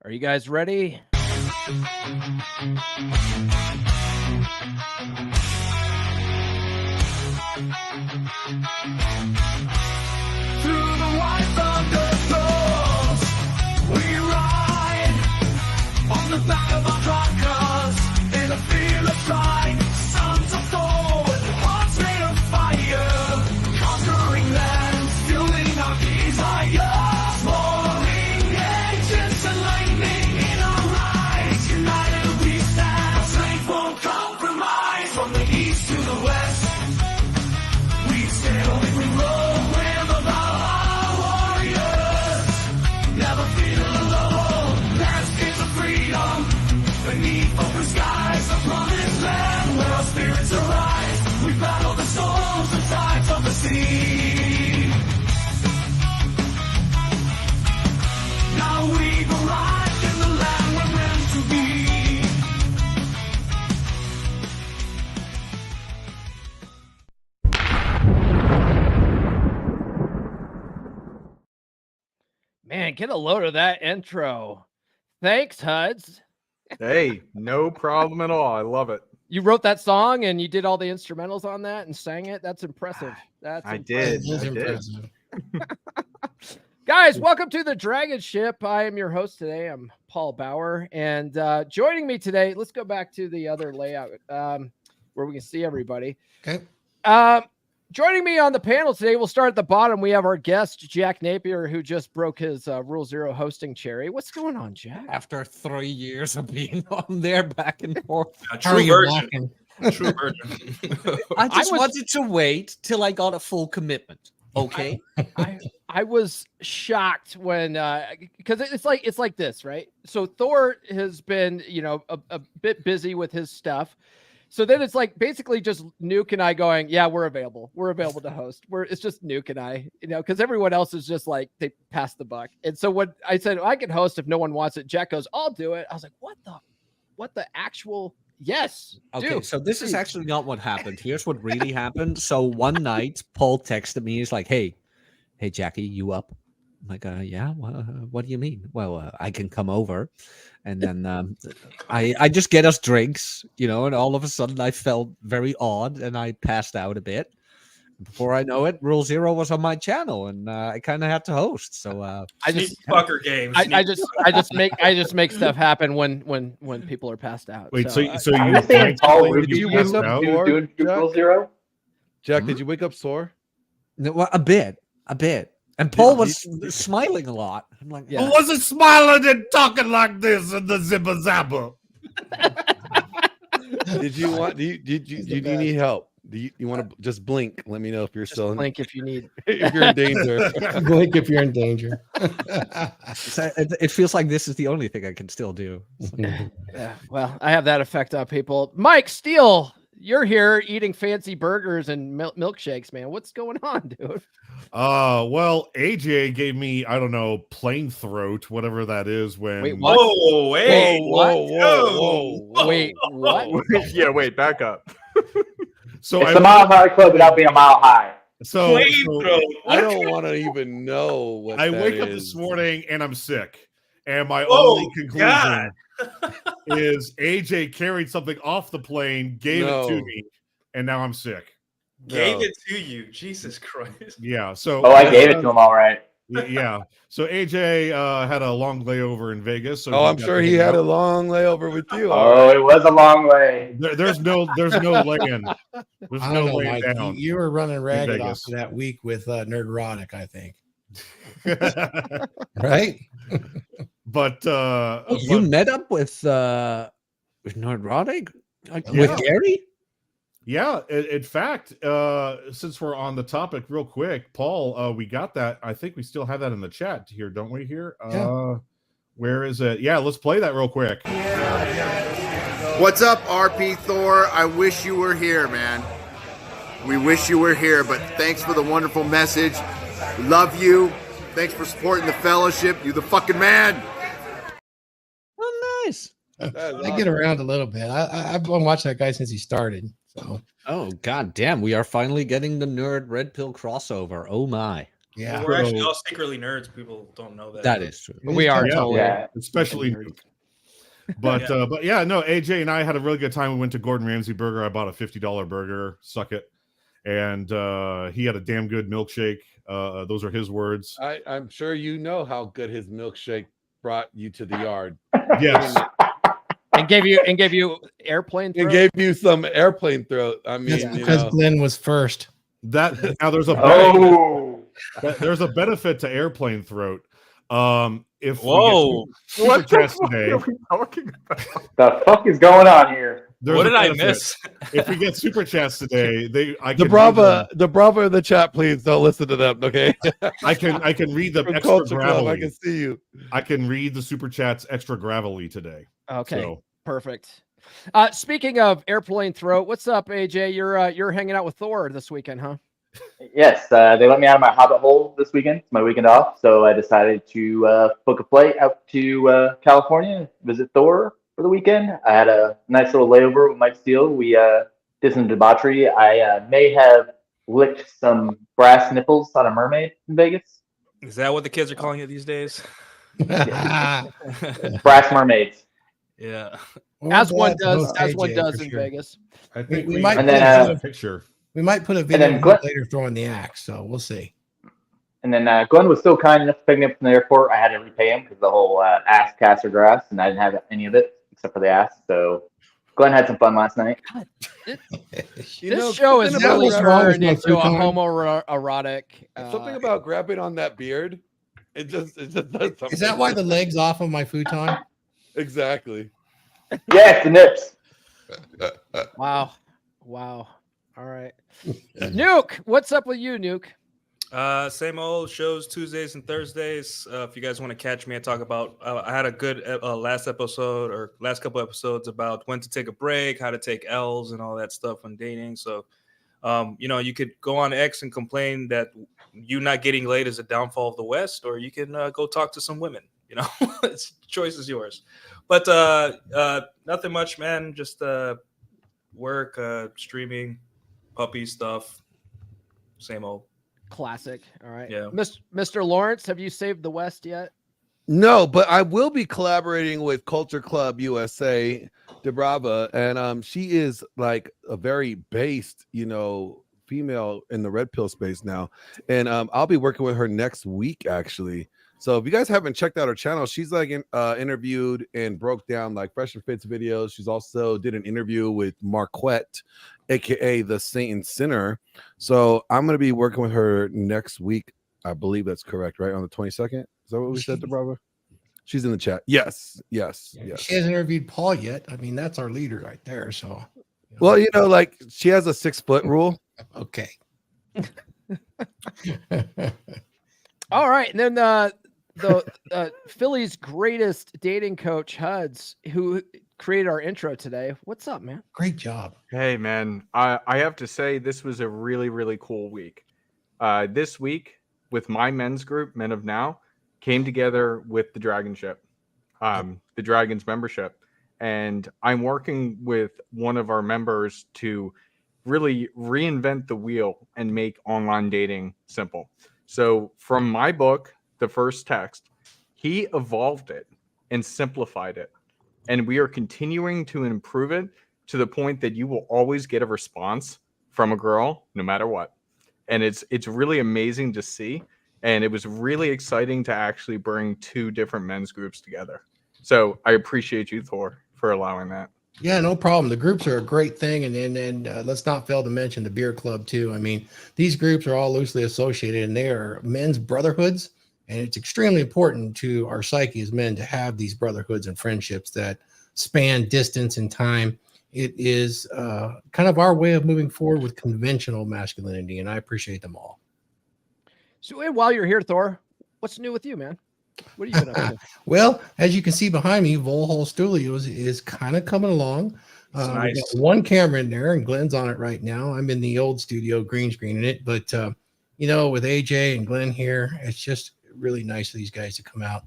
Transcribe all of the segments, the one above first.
Are you guys ready? Through the white thunderstorms, we ride on the back of our truckers in a field of fight. Sons of gold, hearts made of fire, conquering lands, fueling our desire. Soaring engines and lightning in our eyes, united we stand. Strength won't compromise from the east to the west. We sail and we roll with the warriors. Never feel alone. There's kids of freedom beneath open skies, a promised land where our spirits arise. We battle the storms and tides of the sea. Now we've arrived in the land we're meant to be. Man, get a load of that intro. Thanks, Huds. Hey, no problem at all. I love it. You wrote that song and you did all the instrumentals on that and sang it. That's impressive. That's I impressive. did. I did. Impressive. Guys, welcome to the DragonShip. I am your host today. I'm Paul Bauer. And joining me today, let's go back to the other layout where we can see everybody. Okay. Joining me on the panel today, we'll start at the bottom. We have our guest, Jack Napier, who just broke his Rule Zero hosting cherry. What's going on, Jack? After 3 years of being on there back and forth. How are True you version. walking? True version. I just was- wanted to wait till I got a full commitment. Okay. I was shocked when because it's like this, right? So Thor has been, a bit busy with his stuff. So then it's like basically just Nuke and I going, yeah, we're available. We're available to host. It's just Nuke and I, because everyone else is just like they passed the buck. And so when I said I can host if no one wants it, Jack goes, I'll do it. I was like, what the actual yes. Okay. Dude, So this is please. actually not what happened. Here's what really happened. So one night, Paul texted me. He's like, hey, Jackie, you up? I'm like, yeah. What do you mean? Well, I can come over. And then I just get us drinks, and all of a sudden I felt very odd and I passed out a bit. Before I know it, Rule Zero was on my channel and I kind of had to host. So I just fucker games. I just make stuff happen when people are passed out. Wait, so you I think Paul did you wake up sore, doing Rule Jack? Zero. Jack, did you wake up sore? no, well, a bit. And Paul was smiling a lot. I'm like, Yeah. Who wasn't smiling and talking like this in the zipper zapper? Did you want? Do you need help? Do you want to just blink? Let me know if you're still in, blink if you need. if you're in danger. Blink if you're in danger. it feels like this is the only thing I can still do. Yeah, well, I have that effect on people. Mike Steele, you're here eating fancy burgers and milkshakes, man. What's going on, dude? Well, AJ gave me, I don't know, plain throat, whatever that is. When Wait, what? Whoa, wait. Wait, what? Yeah, wait, back up. So It's the Mile High Club without being a mile high. so Flamethrower. I don't want to even know what I that wake up is. this morning and I'm sick. And my Oh, only conclusion God. is AJ carried something off the plane, gave it to No. me, and now I'm sick. Gave No. it to you. Jesus Christ. Yeah. So Oh, I gave it to him all right. Yeah. So AJ had a long layover in Vegas. So Oh, I'm got sure to he hang had a out. long layover with you. Oh, it was a long way. There's no laying. There's I no don't know, laying Mike. down. You were running ragged off Vegas. of that week with Nerdrotic, I think. Right? But You met up with Nerdrotic? Yeah. With Gary? yeah, in fact, since we're on the topic real quick, Paul, we got that. I think we still have that in the chat here, don't we? Here, Yeah. where is it? Yeah, let's play that real quick. What's up, RP Thor? I wish you were here, man. We wish you were here, but thanks for the wonderful message. We love you. Thanks for supporting the fellowship. You the fucking man. Oh, nice. I get around a little bit. I've been watching that guy since he started. So Oh, god damn. We are finally getting the Nerd Red Pill crossover. Oh, my. Yeah. We're actually So- all secretly nerds. People don't know that. That is true. We are Yeah. totally. Yeah. especially Nerds. Nuke. But yeah, no, AJ and I had a really good time. We went to Gordon Ramsay Burger. I bought a $50 burger, suck it. And he had a damn good milkshake. Those are his words. I'm sure you know how good his milkshake brought you to the yard. Yes. And gave you airplane It throat? gave you some airplane throat. I mean, That's you because know. Glenn was first. That now there's a Oh, there's a benefit to airplane throat. If Whoa. we get super chats today, the fuck is going on here? there's What a did I benefit. miss? If we get super chats today, I The can Brava in the chat, please don't listen to them, okay? I can read the From extra Culture Club, I gravelly. can see you. I can read the super chats extra gravelly today. Okay, So perfect. Speaking of airplane throat, what's up, AJ? You're hanging out with Thor this weekend, huh? Yes, they let me out of my hobbit hole this weekend. It's my weekend off, so I decided to book a flight out to California, visit Thor for the weekend. I had a nice little layover with Mike Steele. We did some debauchery. I may have licked some brass nipples on a mermaid in Vegas. Is that what the kids are calling it these days? Brass mermaids. Yeah. As one Well, does, both as one AJ, does for in sure. Vegas. I think we we might might And then, a picture. We might put a video then Glenn- later throwing the axe, so we'll see. And then Glenn was still kind enough to pick me up from the airport. I had to repay him because the whole ass cast or grass, and I didn't have any of it except for the ass. So Glenn had some fun last night. This show is something really what's wrong with turned my into a futon? homoerotic. Something about grabbing on that beard. It just does something. Is that why the leg's off of my futon? Exactly. Yes, the nips. Wow. All right. Nuke, what's up with you, Nuke? Same old shows Tuesdays and Thursdays. If you guys want to catch me, I talk about. I had a good last couple episodes about when to take a break, how to take L's, and all that stuff when dating. So, you could go on X and complain that you not getting laid is a downfall of the West, or you can go talk to some women. It's choice is yours. But nothing much, man. Just work, streaming, puppy stuff, same old. Classic. All right. Yeah. Mr. Lawrence, have you saved the West yet? No, but I will be collaborating with Culture Club USA, DeBrava, and she is like a very based, female in the red pill space now, and I'll be working with her next week actually. So if you guys haven't checked out her channel, she's like interviewed and broke down like Fresh and Fit's videos. She's also did an interview with Marquette, aka the Saint and Sinner. So I'm gonna be working with her next week. I believe that's correct, right? On the 22nd. Is that what we said, DeBrava? She's in the chat. Yes. She hasn't interviewed Paul yet. I mean, that's our leader right there. So, Well, like she has a 6 foot rule. okay. All right. And then the Philly's greatest dating coach, Huds, who created our intro today. What's up, man? Great job. Hey, man. I have to say this was a really, really cool week. This week, with my men's group, Men of Now, came together with the DragonShip, the Dragons membership. And I'm working with one of our members to really reinvent the wheel and make online dating simple. So from my book, the first text, he evolved it and simplified it. And we are continuing to improve it to the point that you will always get a response from a girl, no matter what. And it's really amazing to see. And it was really exciting to actually bring 2 different men's groups together. So I appreciate you, Thor, for allowing that. Yeah, no problem. The groups are a great thing. And let's not fail to mention the beer club too. I mean, these groups are all loosely associated and they are men's brotherhoods. And it's extremely important to our psyche as men to have these brotherhoods and friendships that span distance and time. It is kind of our way of moving forward with conventional masculinity. And I appreciate them all. So while you're here, Thor, what's new with you, man? What are you been up to? Well, as you can see behind me, Volhall Studios is kind of coming along. We Nice. got one camera in there, and Glenn's on it right now. I'm in the old studio, green screening it. But, with AJ and Glenn here, it's just really nice of these guys to come out,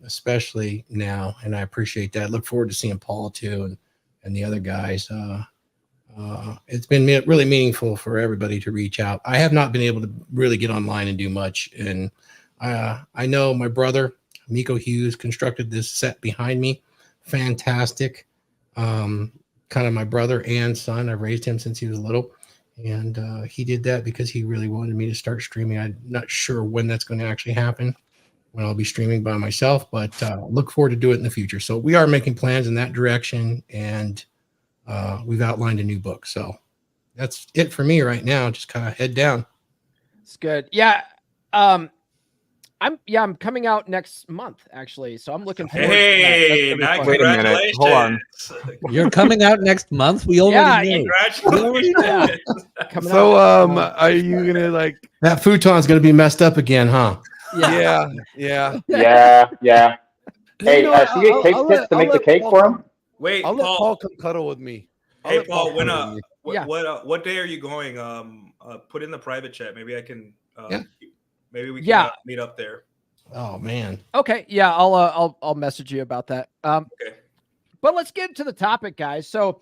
especially now. And I appreciate that. Look forward to seeing Paul, too, and the other guys. it's been really meaningful for everybody to reach out. I have not been able to really get online and do much. And I know my brother, Miko Hughes, constructed this set behind me. Fantastic. Kind of my brother and son. I've raised him since he was little. And he did that because he really wanted me to start streaming. I'm not sure when that's going to actually happen, when I'll be streaming by myself, but look forward to do it in the future. So we are making plans in that direction, and we've outlined a new book. So that's it for me right now. Just kind of head down. It's good. Yeah. I'm coming out next month, actually. So I'm looking forward Hey, to that. Wait a minute. Hold on. You're coming out next month. We already know. Congratulations. Coming So, out. are you gonna like? That futon's going to be messed up again, huh? Yeah. Yeah. Hey, You know, should we get cake tips to make the cake for him? Wait, I'll let Paul Paul. come cuddle with me. Hey, Paul. When Yeah. what day are you going? Put in the private chat. Maybe I can. Yeah. Maybe we can meet up there. Oh man. Okay. Yeah. I'll message you about that. Okay. But let's get into the topic, guys. So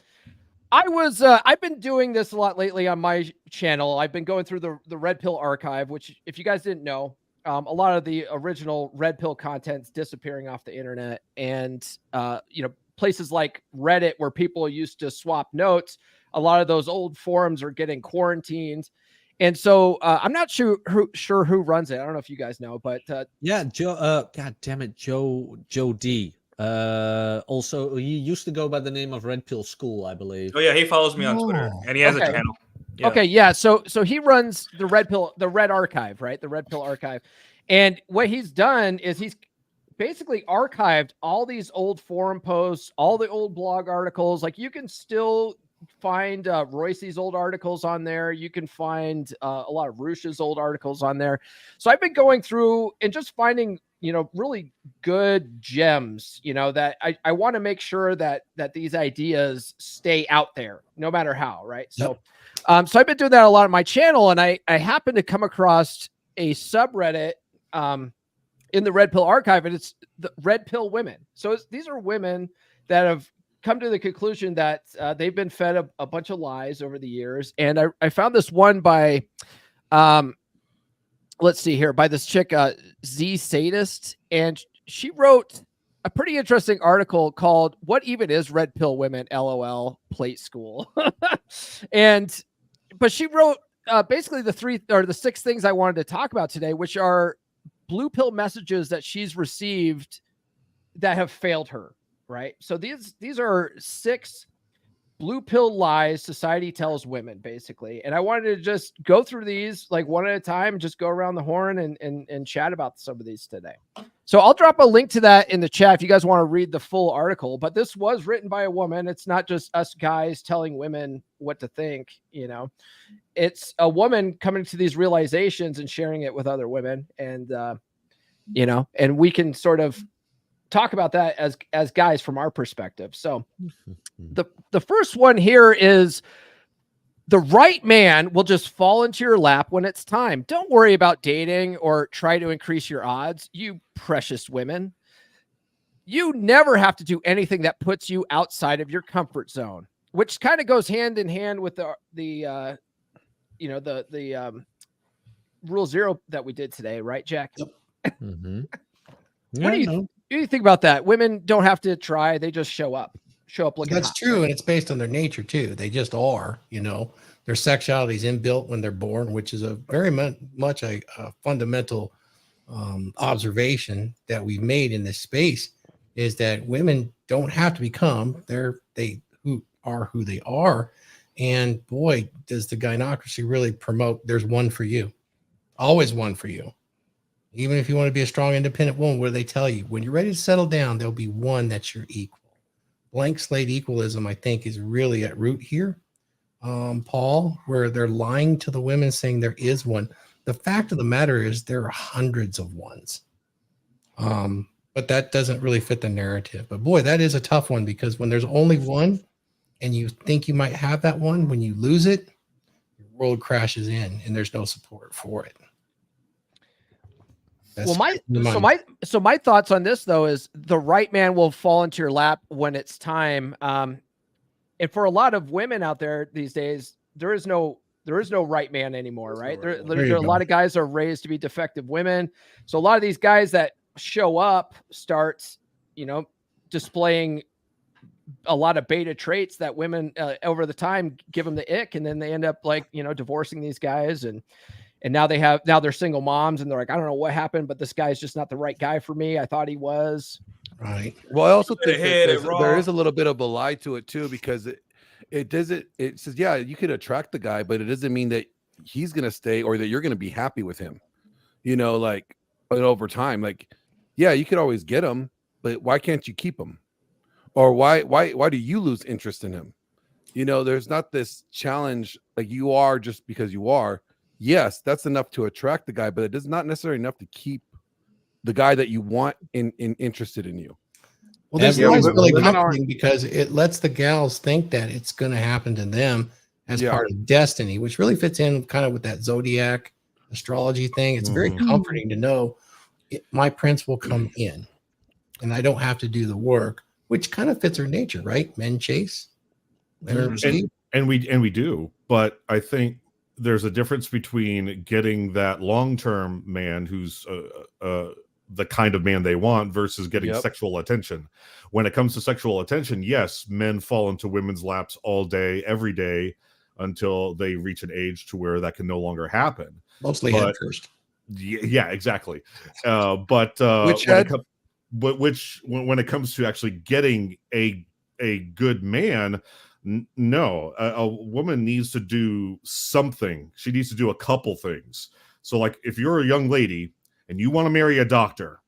I've been doing this a lot lately on my channel. I've been going through the Red Pill archive, which, if you guys didn't know, a lot of the original Red Pill content's disappearing off the internet, and places like Reddit, where people used to swap notes, a lot of those old forums are getting quarantined. And so I'm not sure who runs it. I don't know if you guys know, but Yeah, Joe. God damn it, Joe D. Also, he used to go by the name of Red Pill School, I believe. Oh yeah, he follows me on Twitter, and he has a Okay. channel. Yeah. Okay, yeah. So he runs the Red Archive, right? The Red Pill Archive. And what he's done is he's basically archived all these old forum posts, all the old blog articles. Like, you can still find Royce's old articles on there. You can find a lot of Rush's old articles on there. So I've been going through and just finding, really good gems, that I want to make sure that these ideas stay out there no matter how, right? Yep. So I've been doing that a lot on my channel, and I happened to come across a subreddit in the Red Pill Archive, and it's the Red Pill Women. So these are women that have come to the conclusion that they've been fed a bunch of lies over the years. And I found this one by, let's see here, by this chick, Z Sadist, and she wrote a pretty interesting article called "What Even Is Red Pill Women? LOL Plate School." But she wrote basically the 6 things I wanted to talk about today, which are blue pill messages that she's received that have failed her. Right. So these are 6 blue pill lies society tells women, basically. And I wanted to just go through these like one at a time, just go around the horn and chat about some of these today. So I'll drop a link to that in the chat if you guys want to read the full article. But this was written by a woman. It's not just us guys telling women what to think. It's a woman coming to these realizations and sharing it with other women. And, and we can sort of talk about that as guys from our perspective. So the first one here is: the right man will just fall into your lap when it's time. Don't worry about dating or try to increase your odds, you precious women. You never have to do anything that puts you outside of your comfort zone, which kind of goes hand in hand with the Rule 0 that we did today, right, Jack? Mm-hmm. What do you think about that? Women don't have to try; they just show up looking. That's hot. true, and it's based on their nature too. They just are. Their sexuality is inbuilt when they're born, which is a very much a fundamental observation that we've made in this space. Is that women don't have to become who they are, and boy, does the gynocracy really promote. There's one for you, always one for you. Even if you want to be a strong, independent woman, where they tell you when you're ready to settle down, there'll be one that's your equal. Blank slate equalism, I think, is really at root here, Paul, where they're lying to the women, saying there is one. The fact of the matter is there are hundreds of ones, but that doesn't really fit the narrative. But boy, that is a tough one, because when there's only one and you think you might have that one, when you lose it, your world crashes in and there's no support for it. So my thoughts on this, though, is the right man will fall into your lap when it's time. and for a lot of women out there these days, there is no right man anymore, right? There are a lot of guys that are raised to be defective women. So a lot of these guys that show up start, displaying a lot of beta traits that women over the time give them the ick, and then they end up divorcing these guys, and now they're single moms, and they're like, I don't know what happened, but this guy's just not the right guy for me. I thought he was. Right. Well, I also think that wrong. there is a little bit of a lie to it too, because it says, yeah, you could attract the guy, but it doesn't mean that he's going to stay or that you're going to be happy with him, but over time, yeah, you could always get him, but why can't you keep him? Or why do you lose interest in him? There's not this challenge, like you are just because you are. Yes, that's enough to attract the guy, but it is not necessarily enough to keep the guy that you want in interested in you. Well, this is really comforting because it lets the gals think that it's going to happen to them as part of destiny, which really fits in kind of with that zodiac astrology thing. It's very comforting to know my prince will come in and I don't have to do the work, which kind of fits her nature, right? Men chase, women receive. And we do, but I think there's a difference between getting that long-term man who's the kind of man they want versus getting sexual attention. When it comes to sexual attention, yes, men fall into women's laps all day, every day, until they reach an age to where that can no longer happen. Mostly head first. Yeah, exactly. But when it comes to actually getting a good man, no, a woman needs to do something. She needs to do a couple things. So, like, if you're a young lady and you want to marry a doctor,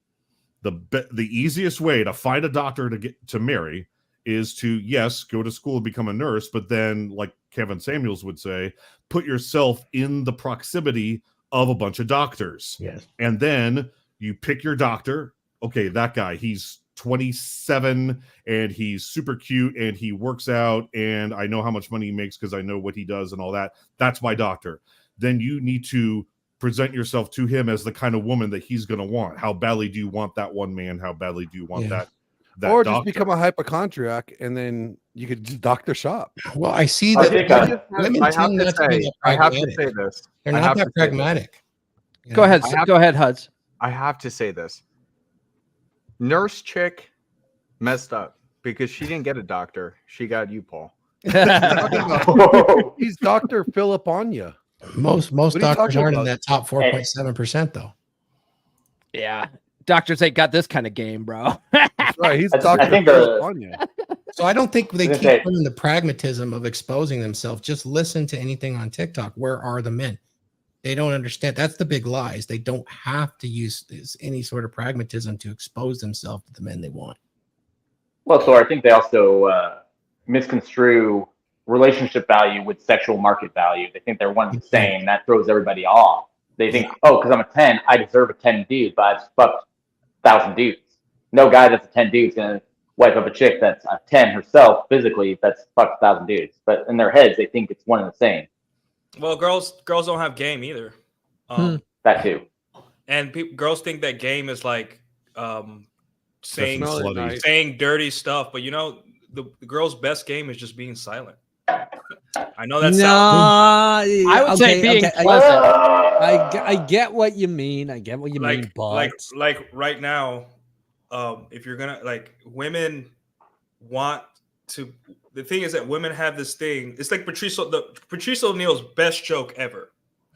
the easiest way to find a doctor to marry is to, yes, go to school and become a nurse, but then, like Kevin Samuels would say, put yourself in the proximity of a bunch of doctors. Yes. And then you pick your doctor. Okay, that guy, he's 27 and he's super cute and he works out and I know how much money he makes because I know what he does and all that. That's my doctor. Then you need to present yourself to him as the kind of woman that he's going to want. How badly do you want that one man? How badly do you want that or doctor? Just become a hypochondriac and then you could just doctor shop. Well, I see that women tend not to be that pragmatic. I have to say this. They're not that pragmatic. Go ahead, Huds. I have to say this. Nurse chick messed up because she didn't get a doctor. She got you, Paul. He's Dr. Philip Anya. Most doctors aren't in that top 4.7% though. Yeah. Doctors ain't got this kind of game, bro. That's right. He's Dr. Philip Anya. So I don't think they keep them in the pragmatism of exposing themselves. Just listen to anything on TikTok. Where are the men? They don't understand. That's the big lies. They don't have to use any sort of pragmatism to expose themselves to the men they want. Well, so I think they also misconstrue relationship value with sexual market value. They think they're one and the same. That throws everybody off. They think, oh, because I'm a 10, I deserve a 10 dude, but I've fucked 1,000 dudes. No guy that's a 10 dude is going to wipe up a chick that's a 10 herself physically that's fucked 1,000 dudes. But in their heads, they think it's one and the same. Well, girls don't have game either. That too. And girls think that game is like saying dirty stuff, but the girl's best game is just being silent. I know that's I would say being pleasant. I get what you mean. I get what you mean, but like right now, if you're gonna women want to. The thing is that women have this thing. It's like Patrice O'Neal's best joke ever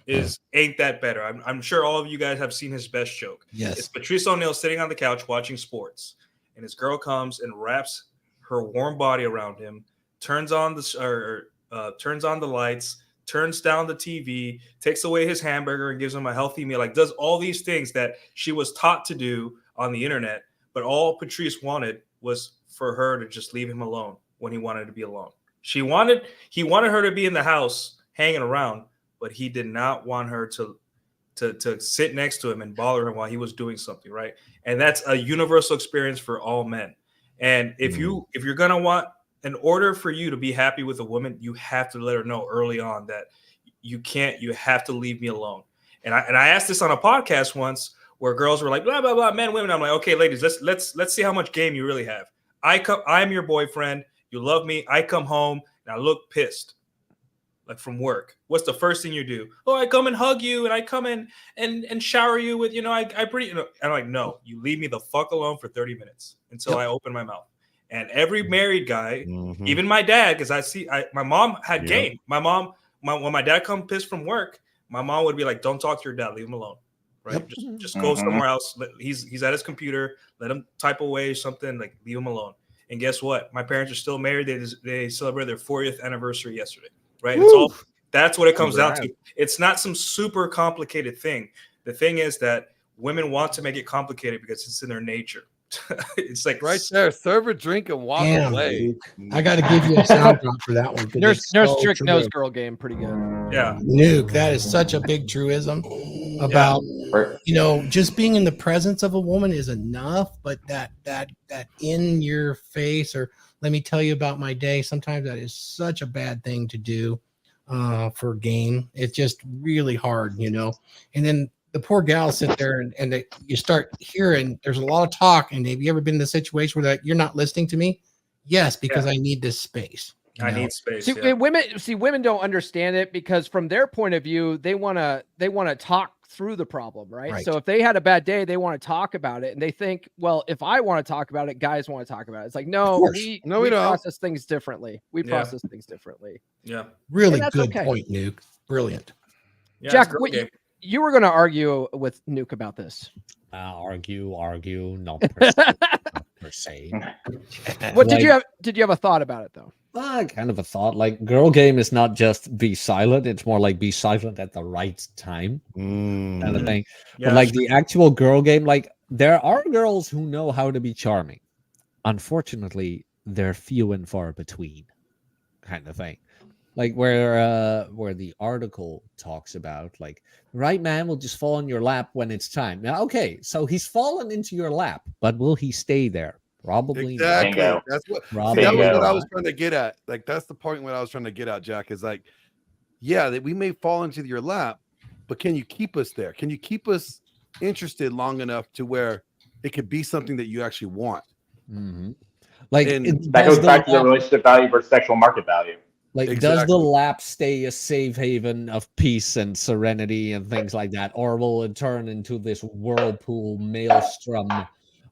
is "Ain't that better?" I'm sure all of you guys have seen his best joke. Yes, it's Patrice O'Neal sitting on the couch watching sports, and his girl comes and wraps her warm body around him, turns on the lights, turns down the TV, takes away his hamburger and gives him a healthy meal. Like does all these things that she was taught to do on the internet, but all Patrice wanted was for her to just leave him alone when he wanted to be alone. He wanted her to be in the house hanging around, but he did not want her to sit next to him and bother him while he was doing something, right? And that's a universal experience for all men. And if you're gonna want, in order for you to be happy with a woman, you have to let her know early on that you have to leave me alone. And I asked this on a podcast once where girls were like, blah blah blah, men, women. I'm like, okay, ladies, let's see how much game you really have. I'm your boyfriend. You love me. I come home. and I look pissed, like from work, what's the first thing you do? Oh, I come and hug you, and I come in and shower you with, I pretty, and I'm like, no, you leave me the fuck alone for 30 minutes until I open my mouth. And every married guy, even my dad, because my mom had game. My mom, when my dad come pissed from work, my mom would be like, don't talk to your dad, leave him alone. Right? Just go somewhere else. He's at his computer, let him type away something, like leave him alone. And guess what? My parents are still married. They celebrated their 40th anniversary yesterday. Right. That's what it comes down to. It's not some super complicated thing. The thing is that women want to make it complicated because it's in their nature. It's like right there, serve a drink and walk away. I got to give you a sound drop for that one. Nurse Trick Nose Girl game, pretty good. Yeah, Nuke, that is such a big truism about just being in the presence of a woman is enough, but that in your face or let me tell you about my day, sometimes that is such a bad thing to do for game. It's just really hard, and then the poor gals sit there and you start hearing there's a lot of talk. And have you ever been in a situation where you're not listening to me? Yes, because I need this space. I need space. Women don't understand it because from their point of view, they want to talk through the problem, right? So if they had a bad day, they want to talk about it, and they think, well, if I want to talk about it, guys want to talk about it. It's like, no, we don't process things differently. We process things differently. Yeah, really good point, Nuke. Brilliant. Yeah, Jack, you were going to argue with Nuke about this. Argue, not per se. What did you have a thought about it though? Kind of a thought. Like, girl game is not just be silent; it's more like be silent at the right time, kind of thing. Yeah, but like the actual girl game, like there are girls who know how to be charming. Unfortunately, they're few and far between, kind of thing. Like where the article talks about, like, the right man will just fall in your lap when it's time. Now, okay, so he's fallen into your lap, but will he stay there? Probably exactly. Not. That's what Probably that was what I was trying to get at. Like, that's the point what I was trying to get at, Jack, is like, yeah, that we may fall into your lap, but can you keep us there? Can you keep us interested long enough to where it could be something that you actually want? Like, that goes back to the relationship value versus sexual market value. Like, does the lap stay a safe haven of peace and serenity and things like that, or will it turn into this whirlpool maelstrom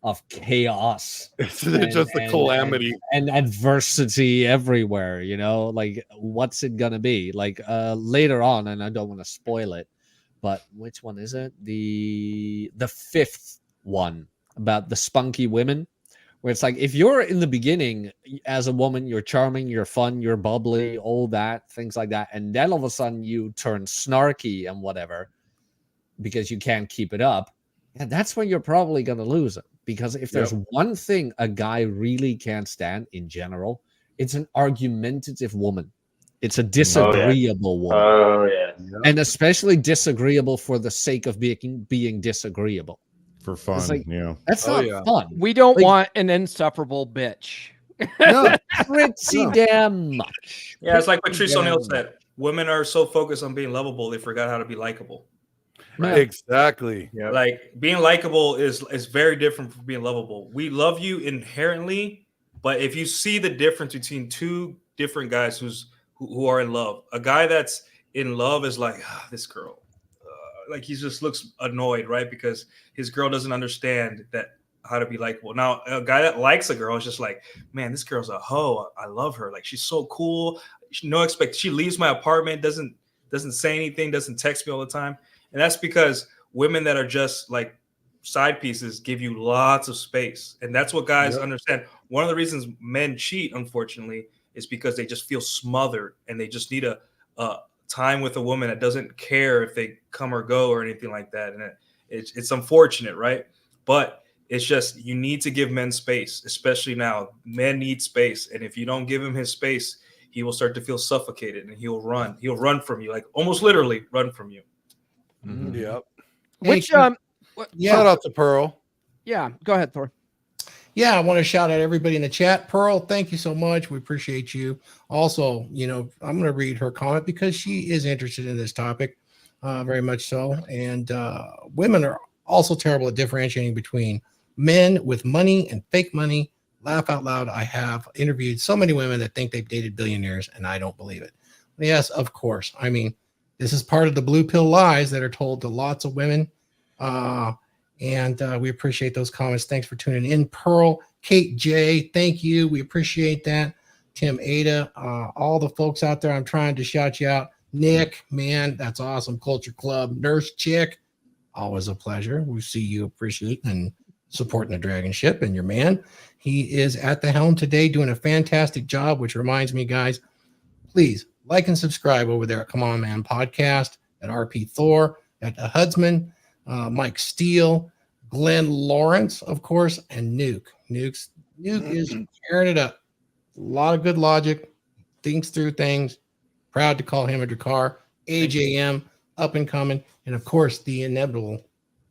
of chaos? It's just a calamity and adversity everywhere, like, what's it gonna be like later on? And I don't want to spoil it, but which one is it? The fifth one about the spunky women, where it's like, if you're in the beginning as a woman, you're charming, you're fun, you're bubbly, all that, things like that, and then all of a sudden you turn snarky and whatever because you can't keep it up, and that's when you're probably going to lose it. Because if there's one thing a guy really can't stand in general, it's an argumentative woman. It's a disagreeable woman. Oh, yeah. And especially disagreeable for the sake of being disagreeable. For fun, like, yeah. That's not fun. We don't want an insufferable bitch. No, pretty damn much. Yeah, it's like what Patrice O'Neill said. Women are so focused on being lovable, they forgot how to be likable. Right? Exactly. Yeah. Like, being likable is very different from being lovable. We love you inherently, but if you see the difference between two different guys who are in love, a guy that's in love is like, this girl, like, he just looks annoyed, right? Because his girl doesn't understand that how to be likable. Now, a guy that likes a girl is just like, man, this girl's a hoe. I love her. Like, she's so cool. She leaves my apartment, doesn't say anything, doesn't text me all the time. And that's because women that are just like side pieces give you lots of space. And that's what guys understand. One of the reasons men cheat, unfortunately, is because they just feel smothered and they just need a time with a woman that doesn't care if they come or go or anything like that. And it's unfortunate, right? But it's just, you need to give men space, especially now. Men need space. And if you don't give him his space, he will start to feel suffocated and he'll run. He'll run from you, like almost literally run from you. Yep. Which shout out to Pearl. Yeah, go ahead, Thor. Yeah, I want to shout out everybody in the chat. Pearl, thank you so much. We appreciate you. Also, I'm going to read her comment because she is interested in this topic, very much so. And women are also terrible at differentiating between men with money and fake money, laugh out loud. I have interviewed so many women that think they've dated billionaires, and I don't believe it. Yes, of course. I mean, this is part of the blue pill lies that are told to lots of women. And we appreciate those comments. Thanks for tuning in. Pearl, Kate J, thank you. We appreciate that. Tim, Ada, all the folks out there, I'm trying to shout you out. Nick, man, that's awesome. Culture Club, Nurse Chick, always a pleasure. We see you appreciate and supporting the Dragon Ship and your man. He is at the helm today doing a fantastic job, which reminds me, guys, please like and subscribe over there at Come On Man Podcast, at RP Thor, at the Hudsman, Mike Steele, Glenn Lawrence, of course, and Nuke. Nuke is tearing it up. A lot of good logic, thinks through things. Proud to call him a Drakkar. AJM, up and coming, and of course the inevitable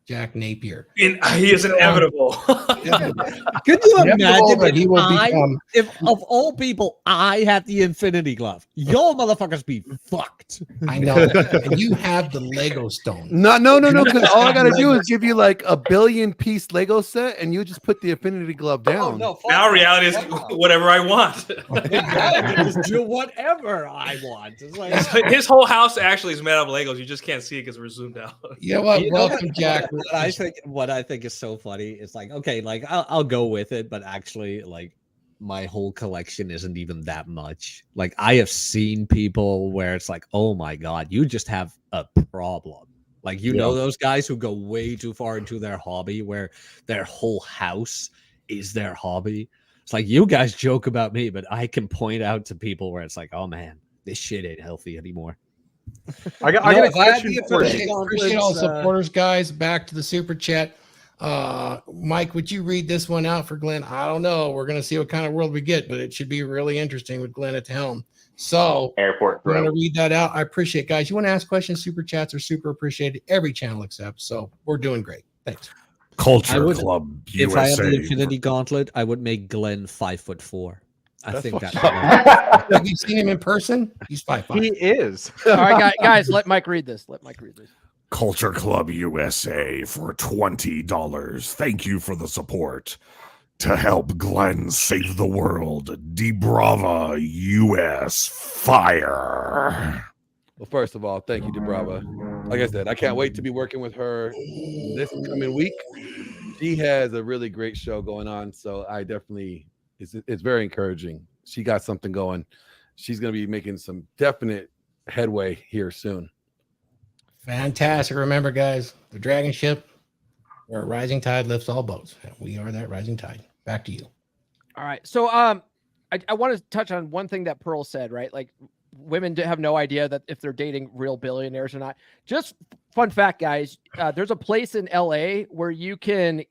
Jack Napier. He is inevitable. Could you imagine if of all people, I had the Infinity Glove? Your motherfuckers be fucked. I know. And you have the Lego stone. No. Because all I gotta do is give you like a 1 billion piece Lego set, and you just put the Infinity Glove down. Now reality is whatever I want. Just do whatever I want. It's like, his whole house actually is made out of Legos. You just can't see it because we're zoomed out. You know what? Welcome, Jack. What I think is so funny is like, okay, like I'll go with it, but actually, like, my whole collection isn't even that much. Like, I have seen people where it's like, oh my god, you just have a problem. Like, you know, those guys who go way too far into their hobby, where their whole house is their hobby. It's like, you guys joke about me, but I can point out to people where it's like, oh man, this shit ain't healthy anymore. I got a question for you. Appreciate all the supporters, guys. Back to the super chat. Mike, would you read this one out for Glenn? I don't know. We're going to see what kind of world we get, but it should be really interesting with Glenn at the helm. So Airport. we're going to read that out. I appreciate it, guys. You want to ask questions? Super chats are super appreciated. Every channel accepts. So we're doing great. Thanks. Culture Club USA. If I had the Infinity Gauntlet, I would make Glenn 5'4". I think that. Have you seen him in person? He's 5'5". He is. All right, guys, let Mike read this. Culture Club USA for $20. Thank you for the support. To help Glenn save the world, Debrava US Fire. Well, first of all, thank you, Debrava. Like I said, I can't wait to be working with her this coming week. She has a really great show going on, so I definitely, it's very encouraging. She got something going. She's going to be making some definite headway here soon. Fantastic. Remember, guys, the Dragon Ship, where a rising tide lifts all boats. We are that rising tide. Back to you. All right. So I want to touch on one thing that Pearl said, right? Like, women have no idea that if they're dating real billionaires or not. Just fun fact, guys, there's a place in LA where you can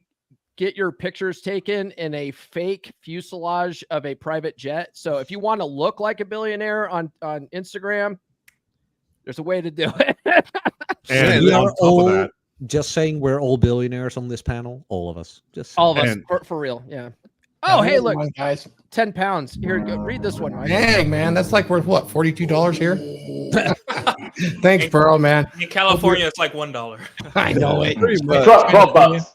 get your pictures taken in a fake fuselage of a private jet. So if you want to look like a billionaire on Instagram, there's a way to do it. And we on are top all, of that, just saying, we're all billionaires on this panel. All of us. Just all of us, And- for real. Yeah. Oh, hey, look, One, guys. 10 pounds. Here, go, read this one, Mike. Dang, man, that's like worth what? $42 here. Thanks, Pearl, man. In California, it's like $1. I know it. Pretty much. 12 bucks.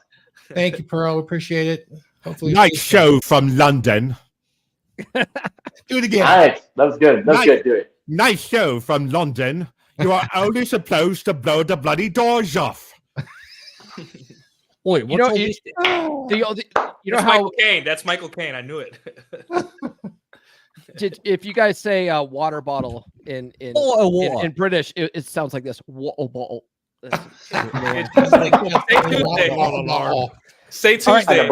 Thank you, Pearl. Appreciate it. Hopefully, nice show from London. Do it again. Nice. That was good. That was good. Do it. Nice show from London. You are only supposed to blow the bloody doors off. Wait, You know, what's all you, this? you know That's how Michael Caine. That's Michael Caine. I knew it. if you guys say water bottle in British, it sounds like this. Water bottle. Say Tuesday.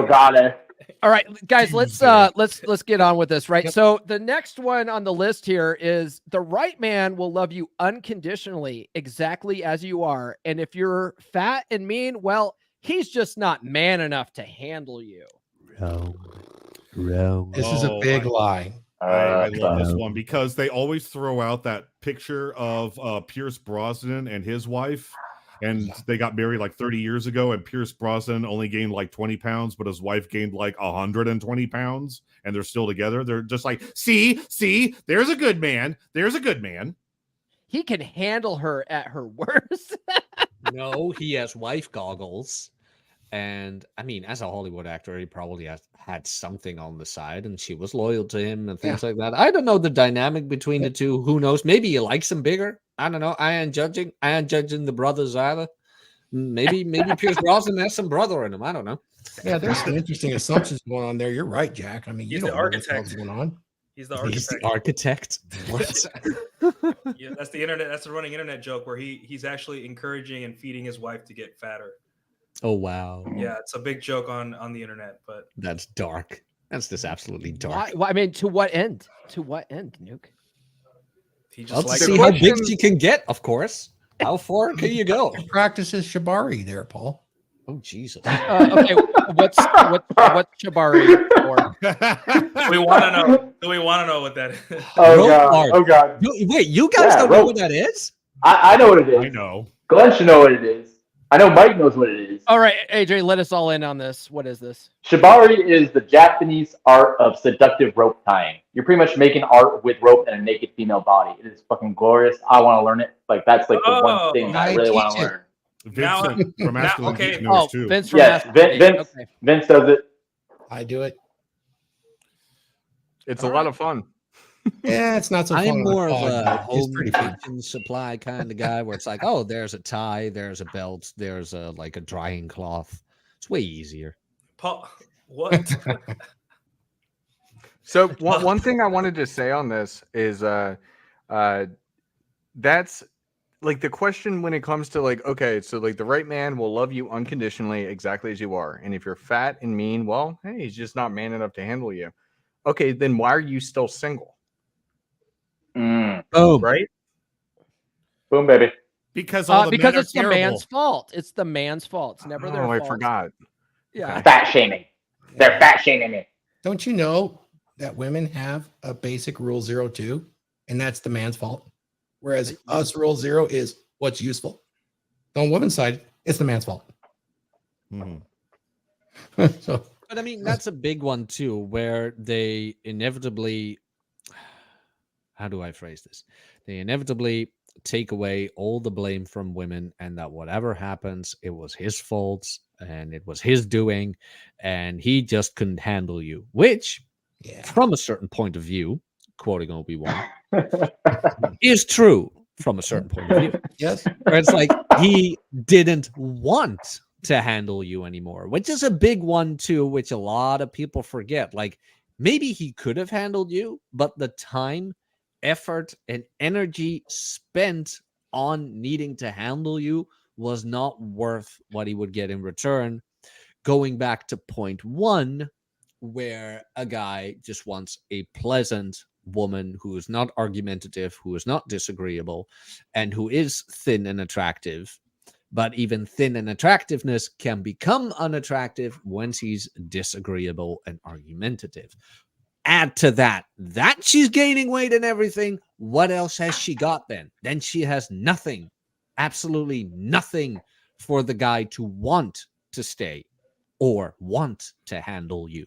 All right, guys, let's get on with this, right? Yep. So the next one on the list here is the right man will love you unconditionally, exactly as you are. And if you're fat and mean, well, he's just not man enough to handle you. Wrong. This is a big lie. I love this one because they always throw out that picture of Pierce Brosnan and his wife. And they got married like 30 years ago, and Pierce Brosnan only gained like 20 pounds, but his wife gained like 120 pounds, and they're still together. They're just like, see, there's a good man. There's a good man. He can handle her at her worst. No, he has wife goggles. And I mean, as a Hollywood actor, he probably had something on the side, and she was loyal to him and things like that. I don't know the dynamic between the two. Who knows? Maybe he likes him bigger. I don't know. I ain't judging the brothers either. Maybe Pierce Brosnan has some brother in him. I don't know. Yeah, there's some interesting assumptions going on there. You're right, Jack. I mean, He's you the don't know what's architect. going on. He's the He's architect. the architect. What? Yeah, that's the internet. That's the running internet joke where he's actually encouraging and feeding his wife to get fatter. Oh wow. Yeah, it's a big joke on the internet, but That's dark. That's just absolutely dark. Why, I mean, to what end? To what end, Nuke? he Well, just to likes see how big she can get, of course. How far can you go? He practices shibari there, Paul. Oh Jesus. Okay, what's shibari for? we want to know. Do we want to know what that is? Oh Rope god. art. Oh god. Wait, you guys Yeah, don't know rope. what that is? I know what it is. I know. Glenn should know what it is. I know Mike knows what it is. All right, AJ, let us all in on this. What is this? Shibari is the Japanese art of seductive rope tying. You're pretty much making art with rope and a naked female body. It is fucking glorious. I want to learn it. Like that's like the one thing I really want to learn. Vincent from Masculine okay. Geek knows Oh, too. Vince from Yes, Masculinity. Vince. Okay. Vince does it. I do it. It's a lot of fun. Yeah, it's not so fun. I'm on more of pod, a but it's home pretty fun. kitchen supply kind of guy where it's like, oh, there's a tie, there's a belt, there's a like a drying cloth. It's way easier. Paul, what? So one thing I wanted to say on this is that's like the question when it comes to like, okay, so like the right man will love you unconditionally exactly as you are. And if you're fat and mean, well, hey, he's just not man enough to handle you. Okay, then why are you still single? Mm. Boom. Right? Boom, baby. Because all the Because men are it's the terrible. man's fault. It's the man's fault. It's never their Oh, fault. I forgot. Yeah. Fat shaming. They're fat shaming me. Don't you know that women have a basic rule 02, and that's the man's fault? Whereas us rule 0 is what's useful. On women's side, it's the man's fault. Mhm. So But I mean, that's a big one too, where they inevitably, how do I phrase this? They inevitably take away all the blame from women, and that whatever happens, it was his fault and it was his doing, and he just couldn't handle you, which, yeah, from a certain point of view, quoting Obi-Wan, is true from a certain point of view. yes, Where it's like he didn't want to handle you anymore, which is a big one too, which a lot of people forget. Like maybe he could have handled you, but the time, effort, and energy spent on needing to handle you was not worth what he would get in return. Going back to point one, where a guy just wants a pleasant woman who is not argumentative, who is not disagreeable, and who is thin and attractive. But even thin and attractiveness can become unattractive when she's disagreeable and argumentative. Add to that she's gaining weight and everything. What else has she got then? Then she has nothing, absolutely nothing for the guy to want to stay or want to handle you.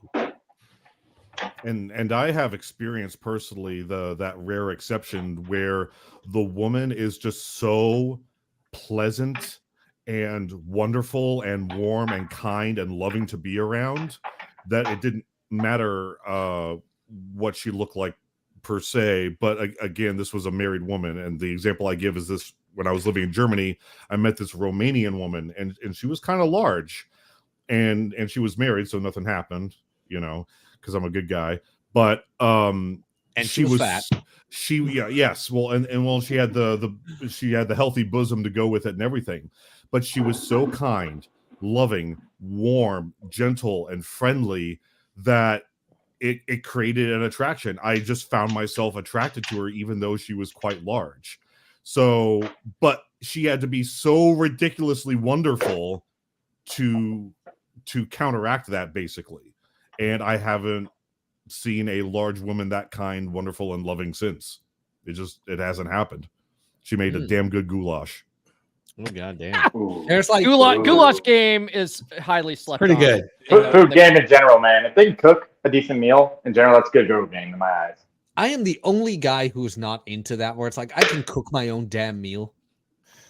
And I have experienced personally that rare exception where the woman is just so pleasant and wonderful and warm and kind and loving to be around that it didn't matter what she looked like per se. But again, this was a married woman, and the example I give is this: when I was living in Germany, I met this Romanian woman, and she was kind of large, and she was married, so nothing happened, you know, because I'm a good guy. But And she was fat. Yes. Well, and well, she had the healthy bosom to go with it and everything. But she was so kind, loving, warm, gentle, and friendly that it created an attraction. I just found myself attracted to her, even though she was quite large. So, but she had to be so ridiculously wonderful to counteract that, basically. And I haven't seen a large woman that kind, wonderful, and loving since. It hasn't happened. She made a damn good goulash. Oh god damn! Ooh. There's like Goulash game is highly slept pretty on. good. Food game in general, man. If they can cook a decent meal in general, that's good girl game in my eyes. I am the only guy who's not into that, where it's like I can cook my own damn meal.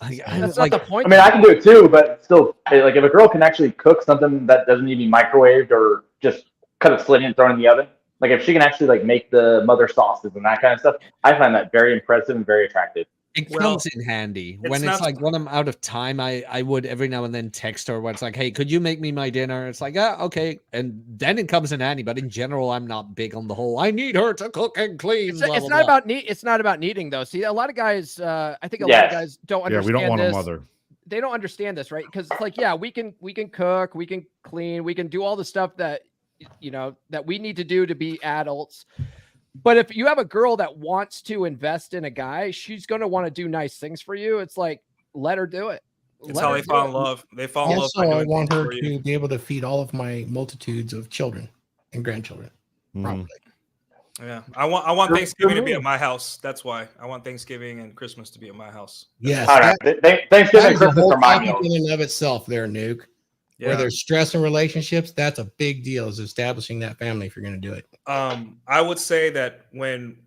That's like, not the point. I mean, I can do it too, but still, like if a girl can actually cook something that doesn't need to be microwaved or just cut a slit and throw it in the oven, like if she can actually like make the mother sauces and that kind of stuff, I find that very impressive and very attractive. it Well, comes in handy it's when it's not- like when I'm out of time. I would every now and then text her where it's like, hey, could you make me my dinner? It's like, yeah, okay, and then it comes in handy. But in general, I'm not big on the whole I need her to cook and clean. It's, blah, it's blah, not blah. about it's not about needing though. See, a lot of guys, I think a lot of Yes. guys don't Yeah, understand we don't want this. a mother. They don't understand this, right? Because it's like, yeah, we can cook, we can clean, we can do all the stuff that that we need to do to be adults. But if you have a girl that wants to invest in a guy, she's going to want to do nice things for you. It's like, let her do it. It's how they fall in love. They fall in love. Also, by I doing want things her for to you. be able to feed all of my multitudes of children and grandchildren. Probably. Yeah, I want Thanksgiving to be at my house. That's why I want Thanksgiving and Christmas to be at my house. Yes. All right, Thanksgiving That and is a Christmas whole are my topic meals. in and of itself there, Nuke. Where Yeah. there's stress in relationships, that's a big deal, is establishing that family if you're going to do it. I would say that when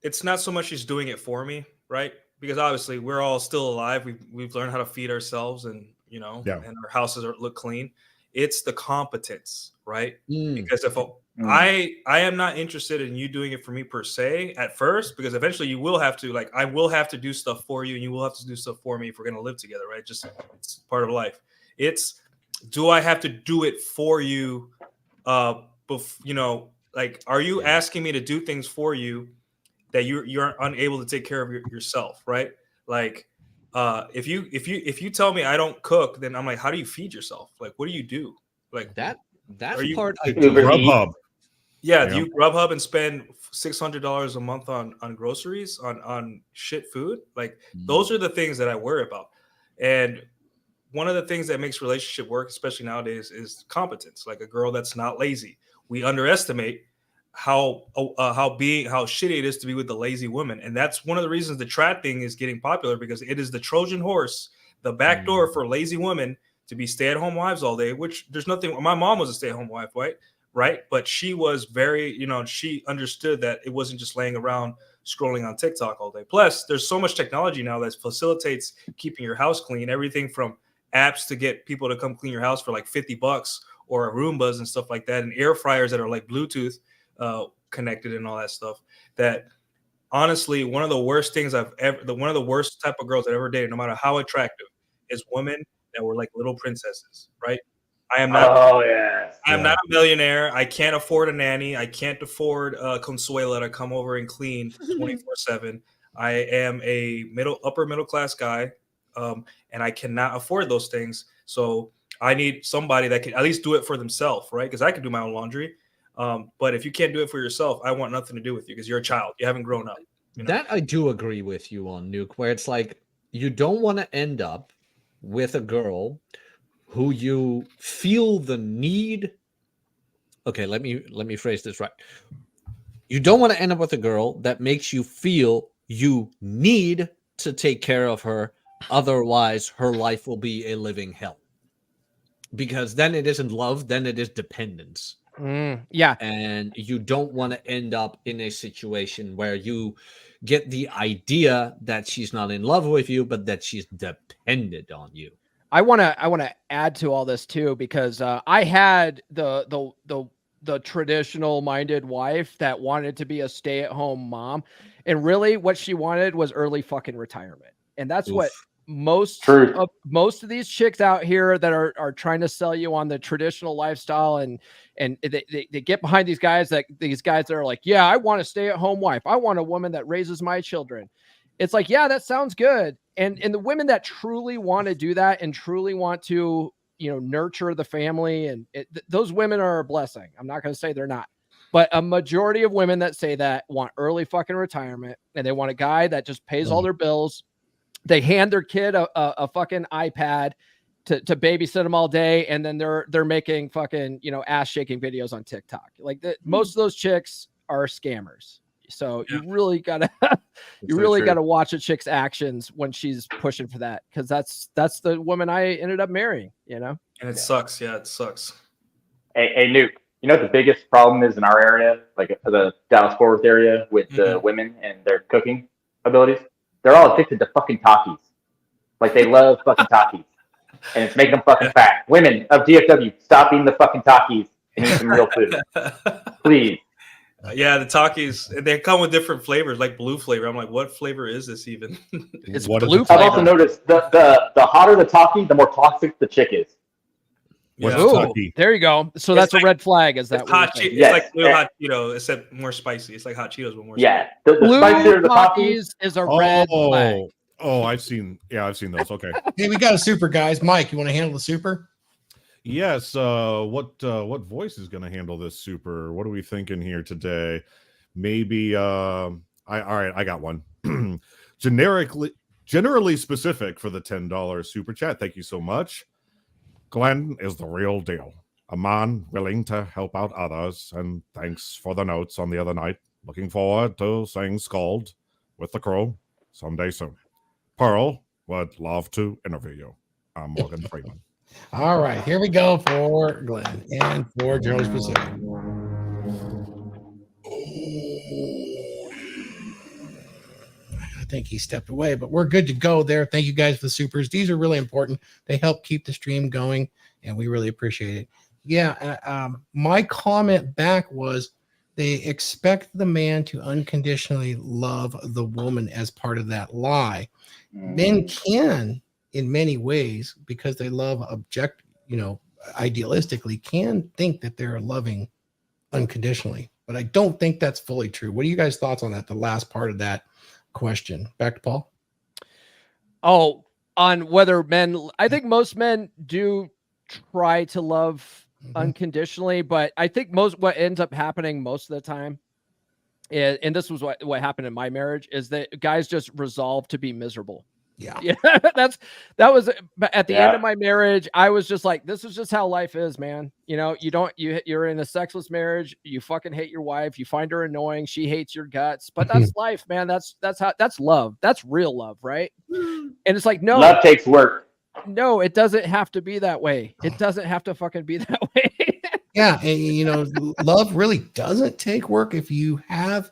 it's not so much she's doing it for me, right? Because obviously we're all still alive. We've learned how to feed ourselves, and and our houses look clean. It's the competence, right? Because if I am not interested in you doing it for me per se at first, because eventually you will have to, like, I will have to do stuff for you, and you will have to do stuff for me if we're going to live together, right? Just it's part of life. It's, do I have to do it for you? Like, are you asking me to do things for you that you're unable to take care of yourself, right? Like, if you tell me I don't cook, then I'm like, how do you feed yourself? Like, what do you do? Like That Are you- part I Uber do. Eats? Grubhub. Yeah, Yeah. do you Grubhub and spend $600 a month on groceries, on shit food? Like, those are the things that I worry about. And one of the things that makes relationship work, especially nowadays, is competence. Like a girl that's not lazy. We underestimate how shitty it is to be with the lazy woman, and that's one of the reasons the trad thing is getting popular, because it is the Trojan horse, the back door for lazy women to be stay-at-home wives all day. Which there's nothing. My mom was a stay-at-home wife, right? But she was very, she understood that it wasn't just laying around scrolling on TikTok all day. Plus, there's so much technology now that facilitates keeping your house clean. Everything from apps to get people to come clean your house for like $50, or Roombas and stuff like that, and air fryers that are like Bluetooth connected and all that stuff. That honestly, one of the worst things one of the worst type of girls I've ever dated, no matter how attractive, is women that were like little princesses, right? I am not. Oh yeah. I am not a millionaire. I can't afford a nanny. I can't afford Consuela to come over and clean 24/7. I am a upper middle class guy, and I cannot afford those things. So I need somebody that can at least do it for themselves, right? Because I can do my own laundry. But if you can't do it for yourself, I want nothing to do with you, because you're a child. You haven't grown up. That I do agree with you on, Nuke, where it's like you don't want to end up with a girl who you feel the need. Okay, let me phrase this right. You don't want to end up with a girl that makes you feel you need to take care of her. Otherwise, her life will be a living hell. Because then it isn't love, then it is dependence. Yeah. And you don't want to end up in a situation where you get the idea that she's not in love with you, but that she's dependent on you. I want to add to all this too, because I had the traditional minded wife that wanted to be a stay-at-home mom, and really what she wanted was early fucking retirement. And that's what most of these chicks out here that are trying to sell you on the traditional lifestyle, and they get behind these guys that are like, yeah, I want a stay-at-home wife. I want a woman that raises my children. It's like, yeah, that sounds good. And the women that truly want to do that and truly want to, nurture the family, and those women are a blessing. I'm not going to say they're not, but a majority of women that say that want early fucking retirement, and they want a guy that just pays all their bills. They hand their kid a fucking iPad to babysit them all day, and then they're making fucking ass shaking videos on TikTok. Like most of those chicks are scammers. So you really gotta gotta watch a chick's actions when she's pushing for that, because that's the woman I ended up marrying. And it sucks. Yeah, it sucks. Hey, Nuke. You know what the biggest problem is in our area, like the Dallas-Fort Worth area, with the women and their cooking abilities? They're all addicted to fucking Takis. Like they love fucking Takis, and it's making them fucking fat. Women of DFW, stop eating the fucking Takis and eat some real food, please. Yeah, the Takis, they come with different flavors, like blue flavor. I'm like, what flavor is this even? It's What is blue it? I've flavor. also noticed the hotter the Taki, the more toxic the chick is. What's Yeah. Ooh, Taki? there you go. So It's that's like- a red flag. Is that It's what hot you're saying? Cheetos. Yes. It's like blue hot Cheeto, except more spicy. It's like hot Cheetos, but more Yeah, spicy. the Blue spicier the Taki. Takis is a red flag. I've seen those. Okay. Hey, we got a super, guys. Mike, you want to handle the super? Yes. What voice is going to handle this super? What are we thinking here today? Maybe. All right. I got one. Generally specific for the $10 super chat. Thank you so much. Glenn is the real deal. A man willing to help out others. And thanks for the notes on the other night. Looking forward to saying Scald with the Crow someday soon. Pearl would love to interview you. I'm Morgan Freeman. All right, here we go for Glenn and for General Specific. I think he stepped away, but we're good to go there. Thank you guys for the supers. These are really important. They help keep the stream going, and we really appreciate it. Yeah, my comment back was they expect the man to unconditionally love the woman as part of that lie. Men can, in many ways, because they love idealistically, can think that they're loving unconditionally. But I don't think that's fully true. What are you guys' thoughts on that? The last part of that question. Back to Paul. Oh, on whether men, I think most men do try to love unconditionally, but I think what ends up happening most of the time, and this was what happened in my marriage, is that guys just resolve to be miserable. Yeah, that was at the end of my marriage. I was just like, this is just how life is, man. You're in a sexless marriage. You fucking hate your wife. You find her annoying. She hates your guts, but that's life, man. That's love. That's real love, right? And it's like, no, love takes work. No, it doesn't have to be that way. It doesn't have to fucking be that way. Yeah, and love really doesn't take work if you have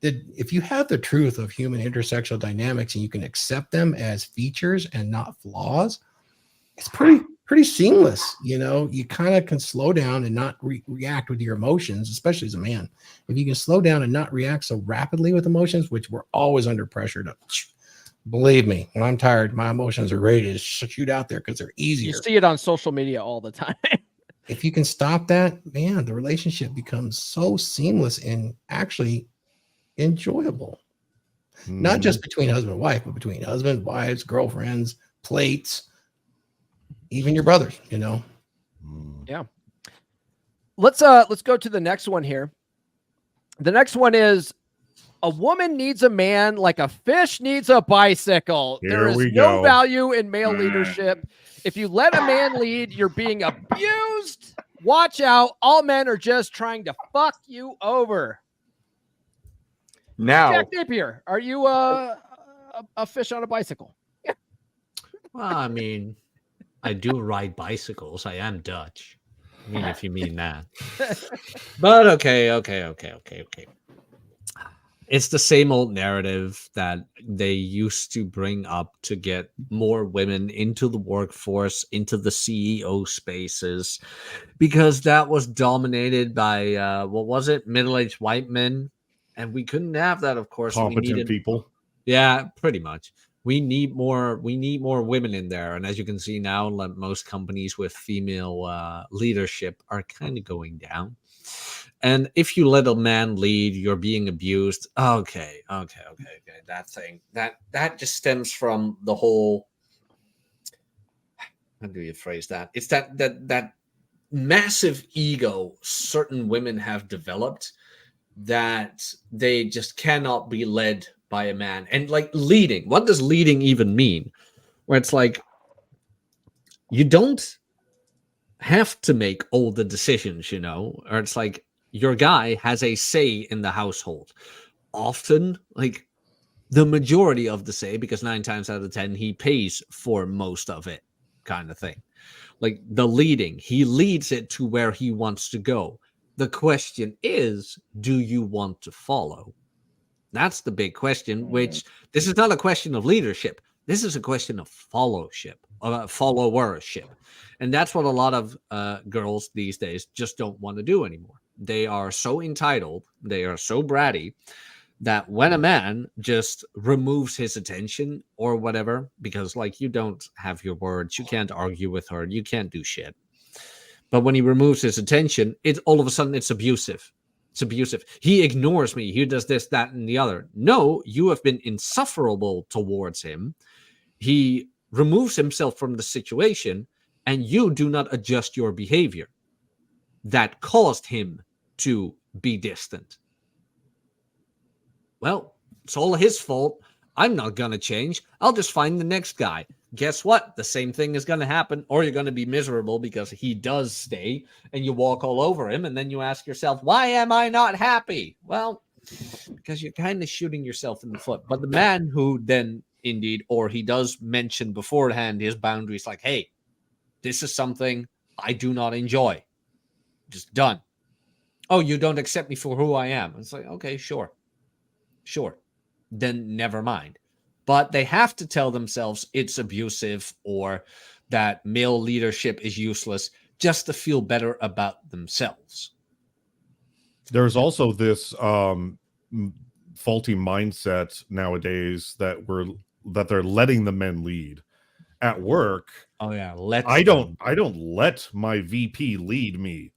the truth of human intersexual dynamics and you can accept them as features and not flaws. It's pretty seamless. You kind of can slow down and not react with your emotions, especially as a man. If you can slow down and not react so rapidly with emotions, which we're always under pressure to. Believe me, when I'm tired, my emotions are ready to shoot out there because they're easier. You see it on social media all the time. If you can stop that, man, the relationship becomes so seamless and actually enjoyable. Not just between husband and wife, but between husband, wives, girlfriends, plates, even your brothers, Yeah. Let's go to the next one here. The next one is, a woman needs a man like a fish needs a bicycle. There is no value in male leadership. If you let a man lead, you're being abused. Watch out. All men are just trying to fuck you over. Now, Jack Napier, are you a fish on a bicycle? Yeah. Well, I mean, I do ride bicycles. I am Dutch. I mean, if you mean that. But okay. It's the same old narrative that they used to bring up to get more women into the workforce, into the CEO spaces, because that was dominated by, what was it? Middle-aged white men. And we couldn't have that, of course. Competent people. Yeah, pretty much. We need more women in there. And as you can see now, like most companies with female leadership are kind of going down. And if you let a man lead, you're being abused. Okay. That thing that just stems from the whole. How do you phrase that? It's that massive ego certain women have developed that they just cannot be led by a man. And like leading, what does leading even mean? Where it's like you don't have to make all the decisions, or it's like your guy has a say in the household. Often, like the majority of the say, because 9 times out of 10, he pays for most of it, kind of thing. Like the leading, he leads it to where he wants to go. The question is, do you want to follow? That's the big question, which this is not a question of leadership. This is a question of followership. And that's what a lot of girls these days just don't want to do anymore. They are so entitled, they are so bratty, that when a man just removes his attention or whatever, because like you don't have your words, you can't argue with her, you can't do shit. But when he removes his attention, it all of a sudden it's abusive. It's abusive. He ignores me. He does this, that, and the other. No, you have been insufferable towards him. He removes himself from the situation, and you do not adjust your behavior. That caused him to be distant. Well, it's all his fault. I'm not going to change. I'll just find the next guy. Guess what? The same thing is going to happen, or you're going to be miserable because he does stay and you walk all over him. And then you ask yourself, why am I not happy? Well, because you're kind of shooting yourself in the foot. But the man who then indeed, or he does mention beforehand his boundaries, like, hey, this is something I do not enjoy. Just done. Oh, you don't accept me for who I am. It's like, okay, sure. Then never mind. But they have to tell themselves it's abusive or that male leadership is useless just to feel better about themselves. There's also this faulty mindset nowadays that they're letting the men lead at work. Oh yeah, I don't let my VP lead me.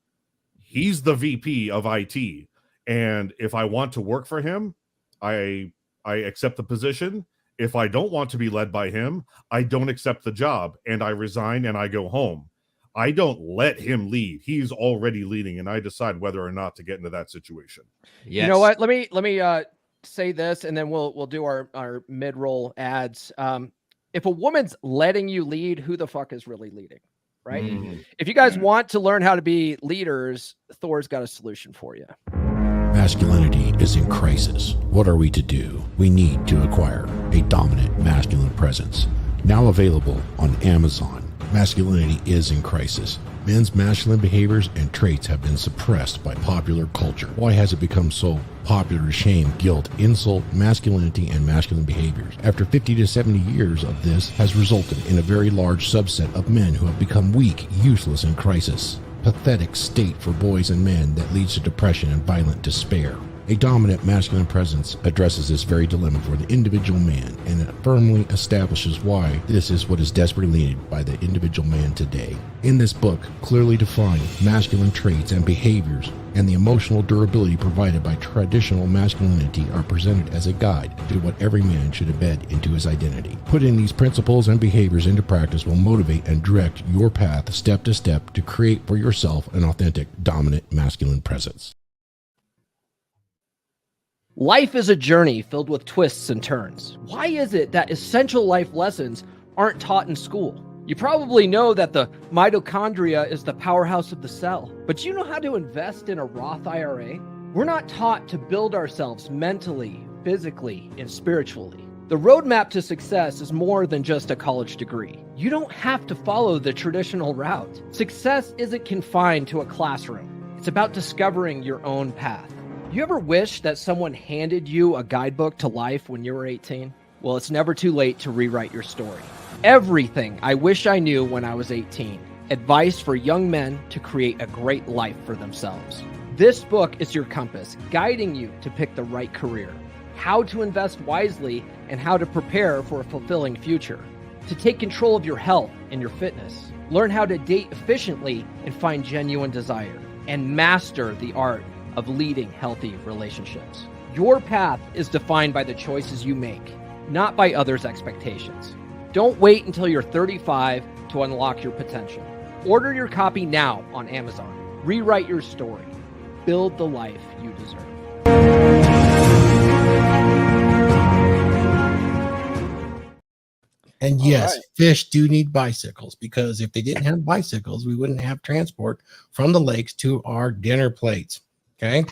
He's the VP of IT, and if I want to work for him, I accept the position. If I don't want to be led by him, I don't accept the job and I resign and I go home. I don't let him lead. He's already leading, and I decide whether or not to get into that situation. Yes. You know what? Let me say this, and then we'll do our mid-roll ads. If a woman's letting you lead, who the fuck is really leading, right? If you guys want to learn how to be leaders, Thor's got a solution for you. Masculinity is in crisis. What are we to do? We need to acquire a dominant masculine presence. Now available on Amazon. Masculinity is in crisis. Men's masculine behaviors and traits have been suppressed by popular culture. Why has it become so popular to shame, guilt, insult, masculinity, and masculine behaviors? After 50 to 70 years of this has resulted in a very large subset of men who have become weak, useless, and crisis. Pathetic state for boys and men that leads to depression and violent despair. A dominant masculine presence addresses this very dilemma for the individual man, and it firmly establishes why this is what is desperately needed by the individual man today. In this book, clearly defined masculine traits and behaviors and the emotional durability provided by traditional masculinity are presented as a guide to what every man should embed into his identity. Putting these principles and behaviors into practice will motivate and direct your path step to step to create for yourself an authentic, dominant masculine presence. Life is a journey filled with twists and turns. Why is it that essential life lessons aren't taught in school? You probably know that the mitochondria is the powerhouse of the cell, but do you know how to invest in a Roth IRA? We're not taught to build ourselves mentally, physically, and spiritually. The roadmap to success is more than just a college degree. You don't have to follow the traditional route. Success isn't confined to a classroom. It's about discovering your own path. You ever wish that someone handed you a guidebook to life when you were 18? Well, it's never too late to rewrite your story. Everything I wish I knew when I was 18. Advice for young men to create a great life for themselves. This book is your compass, guiding you to pick the right career, how to invest wisely, and how to prepare for a fulfilling future. To take control of your health and your fitness. Learn how to date efficiently and find genuine desire. And master the art of leading healthy relationships. Your path is defined by the choices you make, not by others' expectations. Don't wait until you're 35 to unlock your potential. Order your copy now on Amazon. Rewrite your story. Build the life you deserve. And yes, fish do need bicycles, because if they didn't have bicycles, we wouldn't have transport from the lakes to our dinner plates. Okay.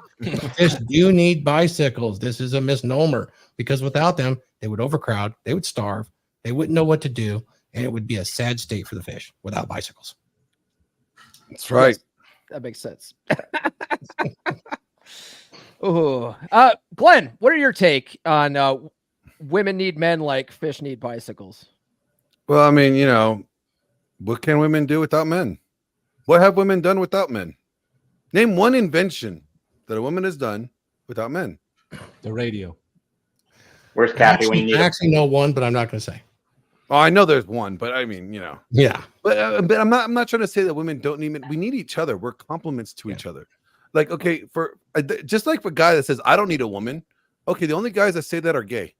Fish do need bicycles. This is a misnomer, because without them, they would overcrowd, they would starve, they wouldn't know what to do, and it would be a sad state for the fish without bicycles. That's right. That makes sense. Oh, Glenn, what are your take on women need men like fish need bicycles. Well, I mean, what can women do without men? What have women done without men? Name one invention that a woman has done without men. The radio. Where's Kathy when you need I her? actually know one, but I'm not going to say. Oh, I know there's one, but I mean, Yeah. But I'm not trying to say that women don't need men. We need each other. We're complements to each other. Like, okay, just like for a guy that says I don't need a woman. Okay, the only guys that say that are gay.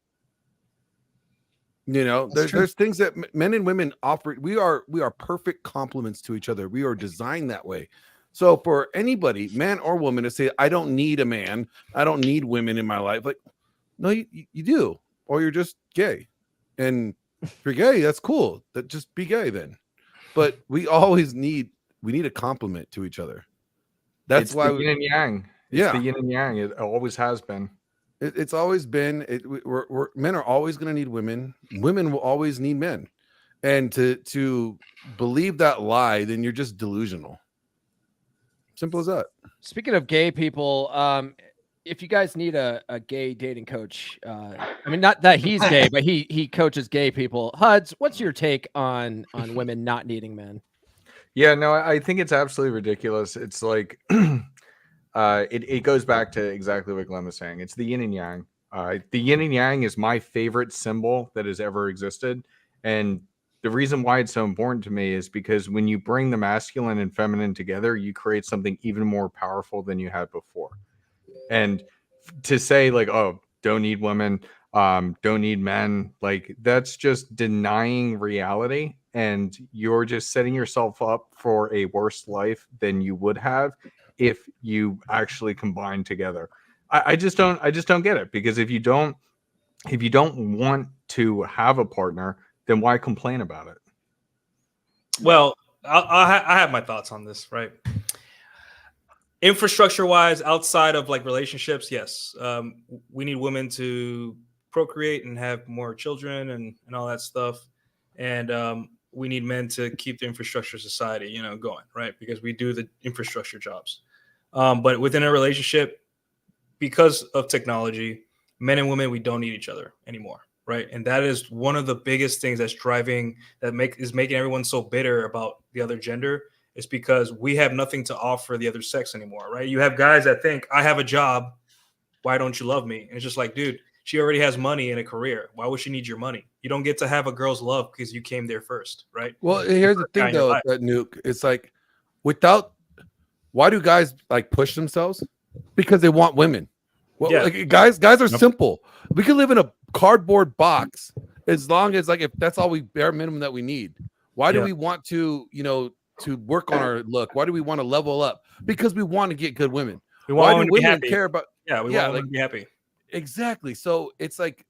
There's things that men and women offer. We are perfect complements to each other. We are designed that way. So for anybody, man or woman, to say I don't need a man, I don't need women in my life, like, no, you do, or you're just gay. And if you're gay, that's cool. That just be gay then. But we need a complement to each other. That's why the yin and yang. It's the yin and yang. It always has been. It's always been. Men are always going to need women. Women will always need men. And to believe that lie, then you're just delusional. Simple as that. Speaking of gay people, if you guys need a gay dating coach, I mean, not that he's gay, but he coaches gay people. Huds, what's your take on women not needing men? Yeah, no, I think it's absolutely ridiculous. It's like it goes back to exactly what Glenn was saying. It's the yin and yang. The yin and yang is my favorite symbol that has ever existed. And the reason why it's so important to me is because when you bring the masculine and feminine together, you create something even more powerful than you had before. And to say like, oh, don't need women, don't need men, like that's just denying reality. And you're just setting yourself up for a worse life than you would have if you actually combine together. I just don't get it, because if you don't want to have a partner, then why complain about it? Well, I have my thoughts on this, right? Infrastructure wise, outside of like relationships, yes, we need women to procreate and have more children and all that stuff. And we need men to keep the infrastructure of society, going, right? Because we do the infrastructure jobs. But within a relationship, because of technology, men and women, we don't need each other anymore. Right. And that is one of the biggest things that's making everyone so bitter about the other gender. It's because we have nothing to offer the other sex anymore. Right. You have guys that think, I have a job. Why don't you love me? And it's just like, dude, she already has money and a career. Why would she need your money? You don't get to have a girl's love because you came there first. Right. Well, here's the thing, though, that Nuke. It's like, why do guys like push themselves? Because they want women. Well, like, guys are simple. We can live in a cardboard box as long as like if that's all we bare minimum that we need. Why do we want to to work on our look? Why do we want to level up? Because we want to get good women. Why do women care about? We want women to be happy. Exactly. So it's like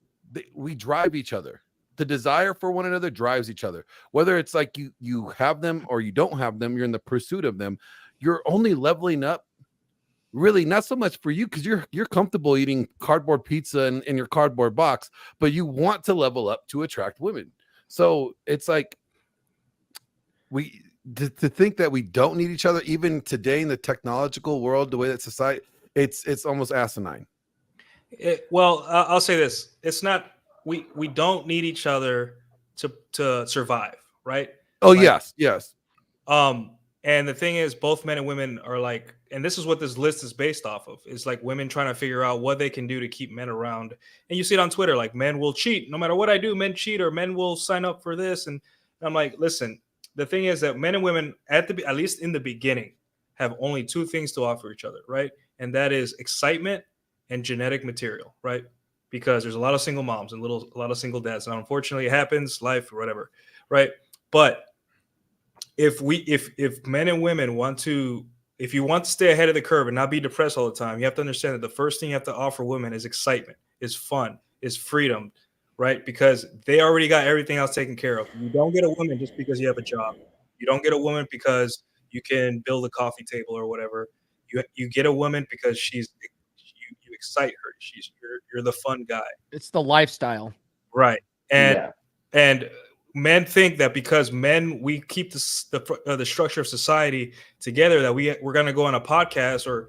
we drive each other. The desire for one another drives each other. Whether it's like you have them or you don't have them, you're in the pursuit of them. You're only leveling up. Really, not so much for you because you're comfortable eating cardboard pizza in your cardboard box, but you want to level up to attract women. So it's like to think that we don't need each other, even today in the technological world, the way that society, it's almost asinine. Well, I'll say this: it's not we don't need each other to survive, right? Oh, like, yes. And the thing is, both men and women are like, and this is what this list is based off of. It's like women trying to figure out what they can do to keep men around. And you see it on Twitter, like men will cheat. No matter what I do, men cheat, or men will sign up for this. And I'm like, listen, the thing is that men and women, at least in the beginning, have only two things to offer each other, right? And that is excitement and genetic material, right? Because there's a lot of single moms and a lot of single dads. And unfortunately, it happens, life or whatever, right? But if men and women if you want to stay ahead of the curve and not be depressed all the time, you have to understand that the first thing you have to offer women is excitement, is fun, is freedom, right? Because they already got everything else taken care of. You don't get a woman just because you have a job. You don't get a woman because you can build a coffee table or whatever. You get a woman because you excite her. You're the fun guy. It's the lifestyle, right? And men think that because we keep the structure of society together, that we're going to go on a podcast or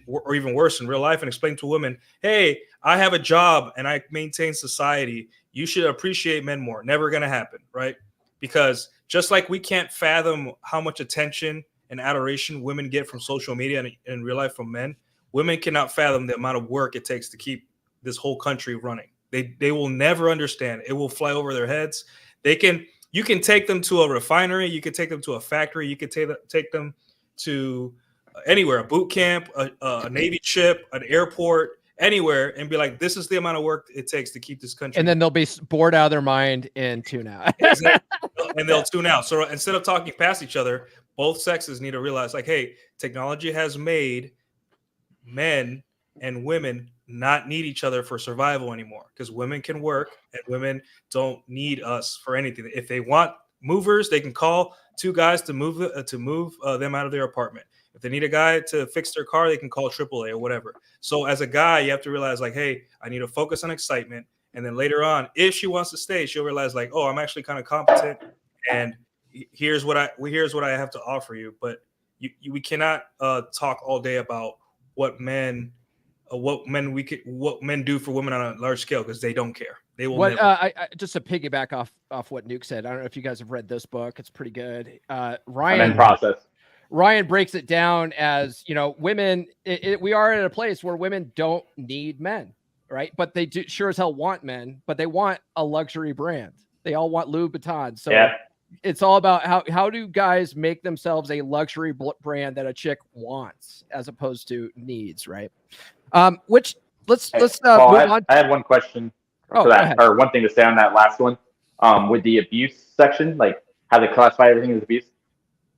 or even worse in real life, and explain to women, hey, I have a job and I maintain society. You should appreciate men more. Never going to happen, right? Because just like we can't fathom how much attention and adoration women get from social media and in real life from men, women cannot fathom the amount of work it takes to keep this whole country running. They will never understand. It will fly over their heads. You can take them to a refinery, you can take them to a factory, you can take them to anywhere, a boot camp, a Navy ship, an airport, anywhere, and be like, this is the amount of work it takes to keep this country. And then they'll be bored out of their mind and tune out. And they'll tune out. So instead of talking past each other, both sexes need to realize, like, hey, technology has made men and women not need each other for survival anymore, because women can work and women don't need us for anything. If they want movers, they can call two guys to move them out of their apartment. If they need a guy to fix their car, they can call AAA or whatever. So as a guy, you have to realize, like, hey, I need to focus on excitement. And then later on, if she wants to stay, she'll realize, like, oh, I'm actually kind of competent, and here's what I have to offer you. But we cannot talk all day about what men do for women on a large scale, because they don't care. They will never. I just to piggyback off what Nuke said. I don't know if you guys have read this book. It's pretty good. I'm in process. Ryan breaks it down as, women. We are at a place where women don't need men, right? But they do sure as hell want men. But they want a luxury brand. They all want Louboutin. So Yeah. It's all about how do guys make themselves a luxury brand that a chick wants as opposed to needs, right? Which let's move on. I have one question Oh, for go that, ahead. or one thing to say on that last one. With the abuse section, like how they classify everything as abuse.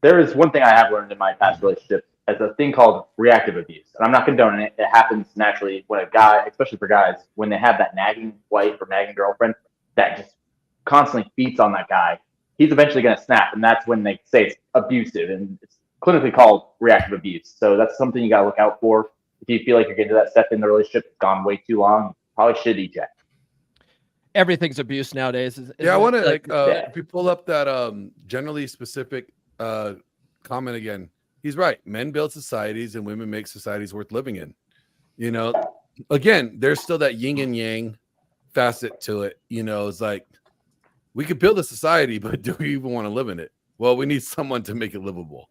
There is one thing I have learned in my past relationships as a thing called reactive abuse, and I'm not condoning it. It happens naturally when a guy, especially for guys, when they have that nagging wife or nagging girlfriend that just constantly beats on that guy. He's eventually going to snap, and that's when they say it's abusive, and it's clinically called reactive abuse. So that's something you got to look out for. If you feel like you're getting to that step in the relationship, it's gone way too long, you probably should eject. Everything's abuse nowadays. Yeah, I want to yeah. if we pull up that generally specific comment again. He's right. Men build societies and women make societies worth living in. Again, there's still that yin and yang facet to it. It's like we could build a society, but do we even want to live in it? Well, we need someone to make it livable,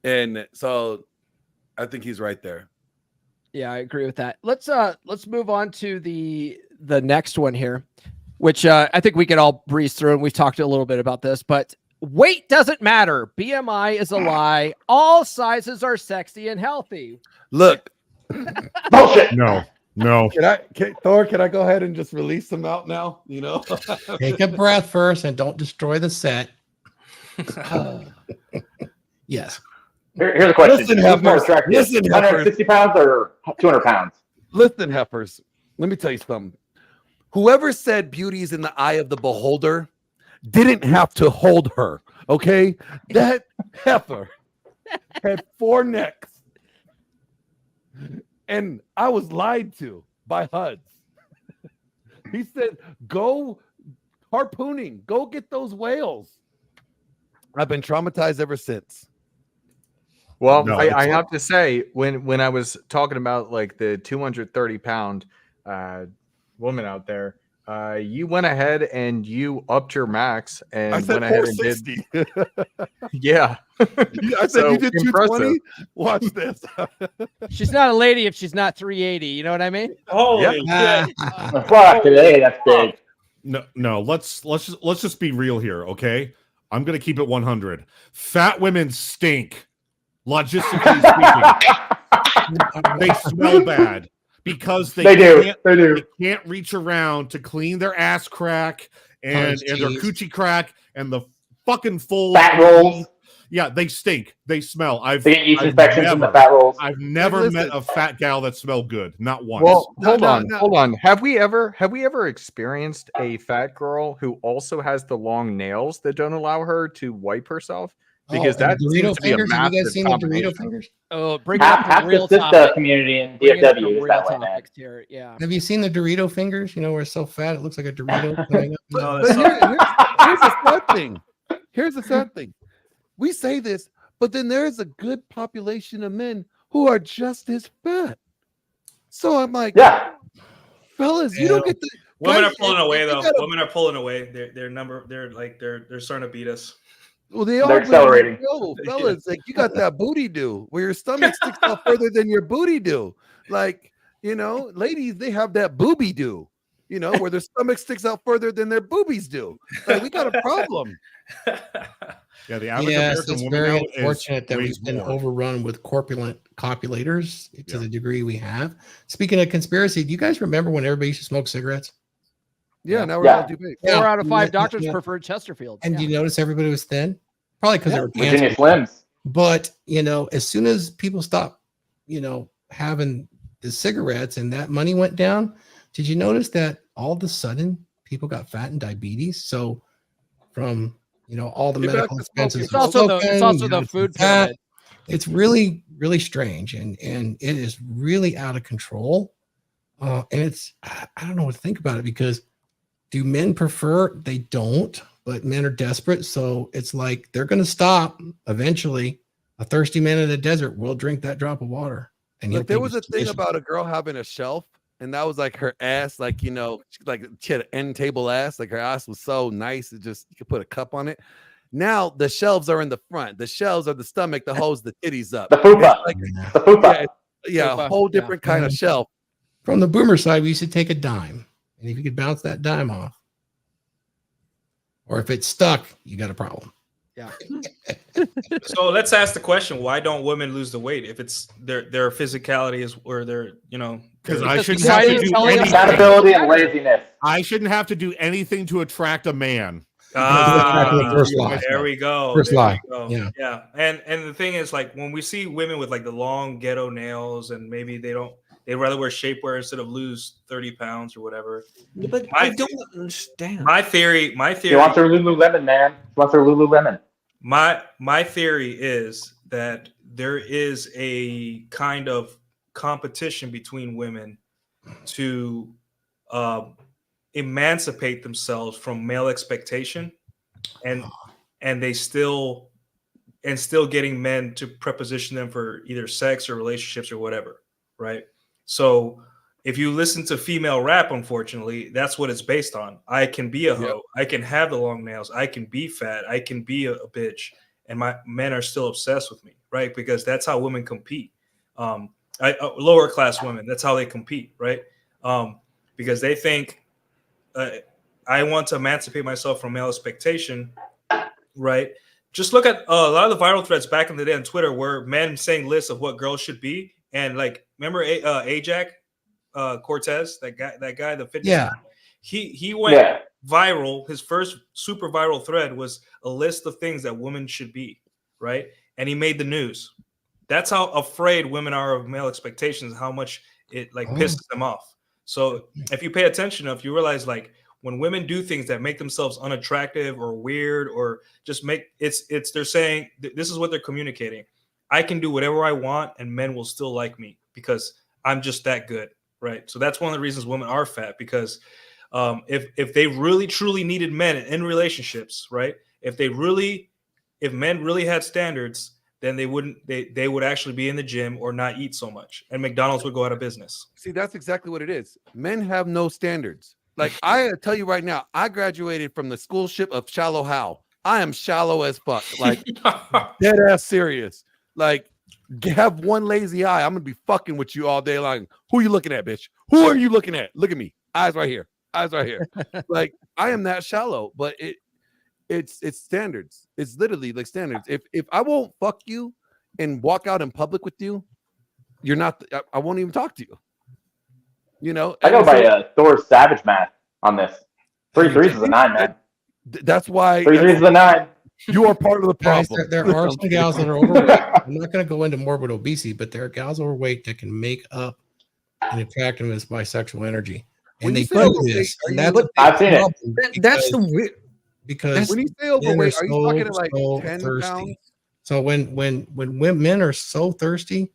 And so I think he's right there. Yeah, I agree with that. Let's move on to the next one here, which I think we can all breeze through, and we've talked a little bit about this, but weight doesn't matter. BMI is a lie. All sizes are sexy and healthy. Look, Bullshit. No. Thor, can I go ahead and just release them out now? Take a breath first and don't destroy the set. Yes. Here's a question. Listen, Who's more heifers. attractive, Listen, 160 pounds or 200 pounds? Listen, heifers, let me tell you something. Whoever said beauty is in the eye of the beholder didn't have to hold her, okay? That heifer had 4 necks. And I was lied to by HUDs. He said, go harpooning. Go get those whales. I've been traumatized ever since. Well, No, I it's have to say, when I was talking about like the 230-pound woman out there, you went ahead and you upped your max and I said went ahead and did. 460. Yeah. I said you did 220. Watch this. She's not a lady if she's not 380. You know what I mean? Holy Yep. shit. Fuck, today that's big. No. Let's just be real here, okay? I'm gonna keep it 100. Fat women stink. Logistically speaking, they smell bad because they can't reach around to clean their ass crack and their coochie crack and the fucking full Fat rolls. Yeah, they stink. They smell. They get yeast infections from the fat rolls. I've never met a fat gal that smelled good. Not once. Well, hold on. Have we ever experienced a fat girl who also has the long nails that don't allow her to wipe herself? Because that seems to be a fingers. Have you guys massive seen the Dorito combination. fingers? Oh, bring it up Half to the real Sista topic. community in Bring it up to DFW is real that way, man. topics here. Yeah. Have you seen the Dorito fingers? Where it's so fat it looks like a Dorito coming up. No, But that's here's the sad thing. Here's the sad thing. We say this, but then there's a good population of men who are just as fat. So I'm like, Yeah. fellas, you don't get the Women guys, are pulling away you though. gotta- Women are pulling away. They're starting to beat us. Well, they They're are but I'm accelerating. Like, yo, fellas, like you got that booty do where your stomach sticks out further than your booty do. Like, you know, ladies, they have that booby do, you know, where their stomach sticks out further than their boobies do. Like, we got a problem. Yeah, the average Yes, American it's woman very now unfortunate that weighs we've been more. overrun with corpulent copulators to Yeah. the degree we have. Speaking of conspiracy, do you guys remember when everybody used to smoke cigarettes? Yeah, now we're Yeah. all debate. 4 out of 5 Yeah, doctors yeah. preferred Chesterfield. And Yeah. you notice everybody was thin? Probably because they were Virginia cancer. Slims. But as soon as people stopped, having the cigarettes and that money went down, did you notice that all of a sudden people got fat and diabetes? So from all the Get back medical to expenses, It's also the food pyramid. it's really, really strange, and it is really out of control. And it's I don't know what to think about it, because do men prefer? They don't, but men are desperate, so it's like they're going to stop eventually. A thirsty man in the desert will drink that drop of water. And Look, there was a thing about a girl having a shelf, and that was like her ass, like she had an end table ass, like her ass was so nice, it just you could put a cup on it. Now the shelves are in the front. The shelves are the stomach that holds the titties up. The fupa. It's like, The fupa. yeah, a whole different kind of shelf. From the boomer side, we used to take a dime, and if you could bounce that dime off, or if it's stuck, you got a problem. Yeah. So let's ask the question: why don't women lose the weight if it's their physicality is or their Because their- I Because shouldn't have to society is do telling us anything. Compatibility and laziness. I shouldn't have to do anything to attract a man. First lie. There we go. First There lie. we go. Yeah. Yeah. And the thing is, like, when we see women with like the long ghetto nails, and maybe they'd rather wear shapewear instead of lose 30 pounds or whatever. But I don't understand. My theory. She wants her Lululemon, man. She wants her Lululemon. My theory is that there is a kind of competition between women to emancipate themselves from male expectation, and they still getting men to preposition them for either sex or relationships or whatever, right? So if you listen to female rap, unfortunately, that's what it's based on. I can be a hoe. Yep. I can have the long nails. I can be fat. I can be a bitch. And my men are still obsessed with me, right? Because that's how women compete. Lower class women, that's how they compete, right? Because they think I want to emancipate myself from male expectation, right? Just look at a lot of the viral threads back in the day on Twitter where men saying lists of what girls should be. And like, remember Ajax Cortez, that guy, the fitness guy? He went viral. His first super viral thread was a list of things that women should be, right? And he made the news. That's how afraid women are of male expectations, how much it pisses them off. So if you pay attention, if you realize like when women do things that make themselves unattractive or weird or just make they're saying this is what they're communicating. I can do whatever I want and men will still like me because I'm just that good, right? So that's one of the reasons women are fat, because if they really truly needed men in relationships, right? If men really had standards, then they would actually be in the gym or not eat so much, and McDonald's would go out of business. See, that's exactly what it is. Men have no standards. Like I tell you right now, I graduated from the school ship of shallow Hal. I am shallow as fuck, like dead ass serious. Like have one lazy eye, I'm gonna be fucking with you all day long. Who you looking at, bitch? Who are you looking at? Look at me, eyes right here, eyes right here. Like I am that shallow, but it's standards. It's literally like standards. If I won't fuck you and walk out in public with you, you're not. I won't even talk to you. You know. I go by Thor's savage math on this. 3 threes is a 9, man. That's why 3 threes is a 9. You are part of the Guys, problem. there are some gals that are overweight. I'm not going to go into morbid obesity, but there are gals overweight that can make up an attractiveness by sexual energy, and they do this. And that's I've seen it. That's the weird. Because when you say overweight, are you talking like 10 thirsty. pounds? So when men are so thirsty,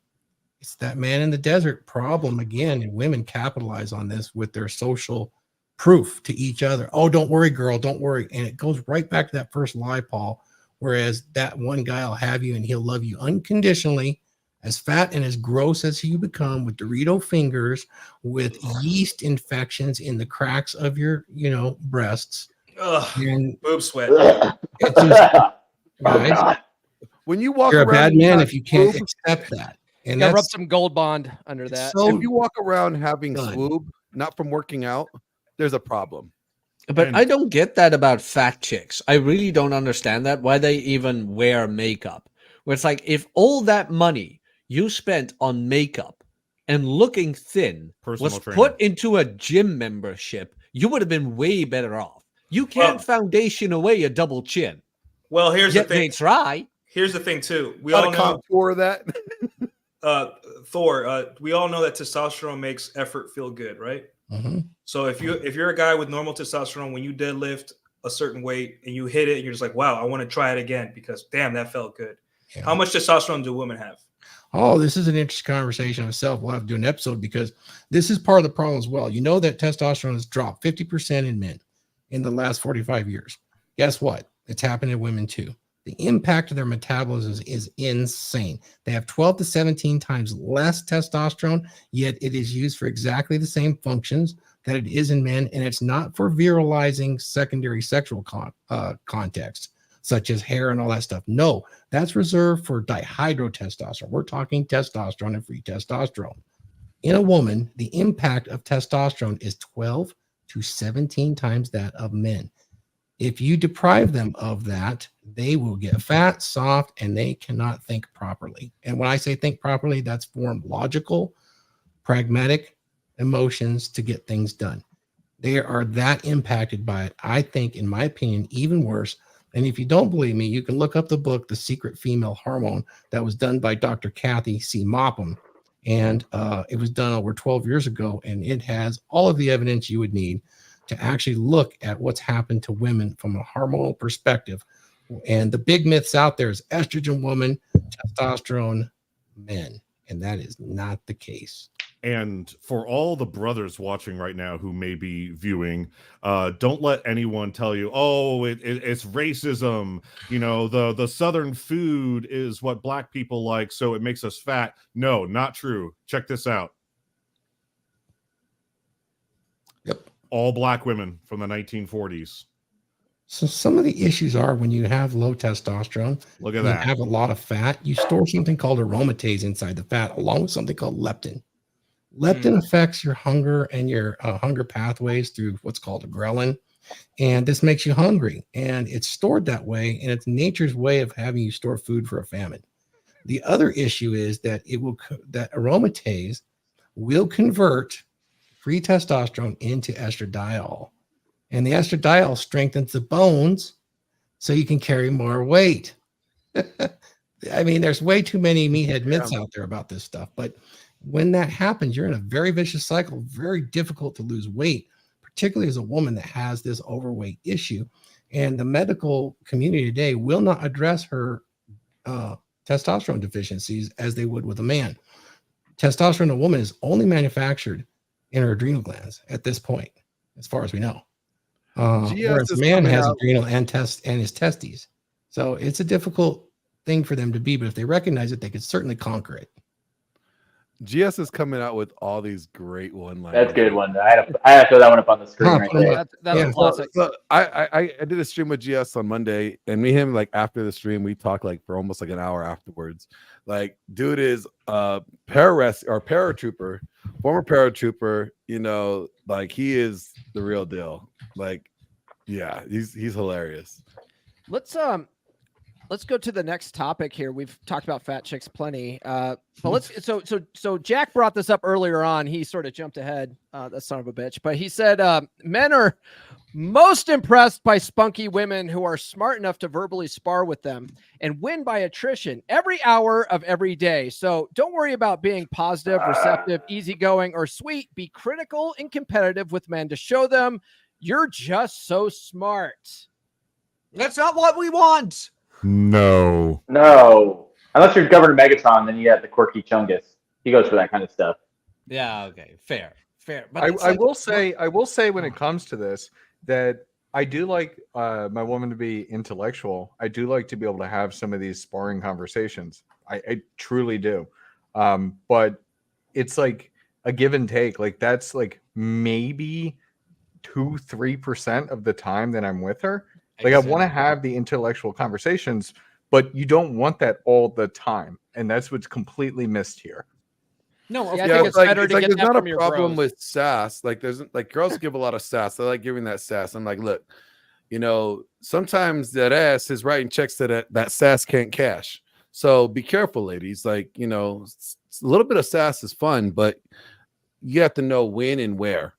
it's that man in the desert problem again, and women capitalize on this with their social proof to each other. Oh, don't worry, girl, don't worry. And it goes right back to that first lie, Paul. Whereas that one guy will have you and he'll love you unconditionally As fat and as gross as you become with Dorito fingers, with yeast infections in the cracks of your, breasts, Ugh, and boob sweat. it's just, Oh guys, God. When you walk you're a around, bad and man have if you can't swoob, accept that. And Gotta rub that's some Gold Bond under it's that. so if you walk around having done. swoob, not from working out, there's a problem. But And- I don't get that about fat chicks. I really don't understand that. Why they even wear makeup? Where it's like, if all that money you spent on makeup and looking thin Personal was trainer. put into a gym membership, you would have been way better off. You can't Well- foundation away a double chin. Well, here's the Yet they thing. try. Here's the thing too. We Got all a know contour of that. Thor. We all know that testosterone makes effort feel good, right? Mhm. So if you're a guy with normal testosterone, when you deadlift a certain weight and you hit it, and you're just like, wow, I want to try it again because damn, that felt good. Yeah. How much testosterone do women have? Oh, this is an interesting conversation itself. We'll have to do an episode because this is part of the problem as well. You know that testosterone has dropped 50% in men in the last 45 years. Guess what? It's happened in women too. The impact of their metabolism is insane. They have 12 to 17 times less testosterone, yet it is used for exactly the same functions that it is in men, and it's not for virilizing secondary sexual context, such as hair and all that stuff. No, that's reserved for dihydrotestosterone. We're talking testosterone and free testosterone. In a woman, the impact of testosterone is 12 to 17 times that of men. If you deprive them of that, they will get fat, soft, and they cannot think properly. And when I say think properly, that's form logical, pragmatic emotions to get things done. They are that impacted by it. I think, in my opinion, even worse. And if you don't believe me, you can look up the book, The Secret Female Hormone, that was done by Dr. Kathy C. Mopham. And it was done over 12 years ago. And it has all of the evidence you would need to actually look at what's happened to women from a hormonal perspective. And the big myths out there is estrogen woman, testosterone men. And that is not the case. And for all the brothers watching right now who may be viewing, don't let anyone tell you, oh, it's racism. You know, the Southern food is what Black people like, so it makes us fat. No, not true. Check this out. Yep. All Black women from the 1940s. So some of the issues are when you have low testosterone, Look at you that. have a lot of fat, you store something called aromatase inside the fat, along with something called leptin. Leptin affects your hunger and your hunger pathways through what's called a ghrelin. And this makes you hungry. And it's stored that way. And it's nature's way of having you store food for a famine. The other issue is that that aromatase will convert free testosterone into estradiol. And the estradiol strengthens the bones so you can carry more weight. I mean, there's way too many meathead myths out there about this stuff. But when that happens, you're in a very vicious cycle, very difficult to lose weight, particularly as a woman that has this overweight issue. And the medical community today will not address her testosterone deficiencies as they would with a man. Testosterone in a woman is only manufactured in her adrenal glands at this point, as far as we know. Whereas a man has adrenal and his testes. So it's a difficult thing for them to be, but if they recognize it, they could certainly conquer it. GS is coming out with all these great one-liners. That's a good one. I had to throw that one up on the screen right there. That's a classic. So I did a stream with GS on Monday, and me and him, like, after the stream, we talked like for almost like an hour afterwards. Like, dude is paratrooper, former paratrooper. You know, like, he is the real deal. Like, yeah, he's hilarious. Let's go to the next topic here. We've talked about fat chicks plenty, but so Jack brought this up earlier on. He sort of jumped ahead, that son of a bitch. But he said men are most impressed by spunky women who are smart enough to verbally spar with them and win by attrition every hour of every day. So don't worry about being positive, receptive, easygoing, or sweet. Be critical and competitive with men to show them you're just so smart. That's not what we want. No. Unless you're Governor Megatron, then you have the quirky Chungus. He goes for that kind of stuff. Yeah, okay, fair. But I will say when it comes to this that I do like my woman to be intellectual. I do like to be able to have some of these sparring conversations. I truly do. But it's like a give and take. Like that's like maybe 2-3% of the time that I'm with her. Like I want to have the intellectual conversations, but you don't want that all the time, and that's what's completely missed here. No, I think it's better to get there's that not a from your problem bros. with sass. Like there's like girls give a lot of sass. They like giving that sass. I'm like, look, you know, sometimes that ass is writing checks that sass can't cash. So be careful, ladies. Like, you know, a little bit of sass is fun, but you have to know when and where.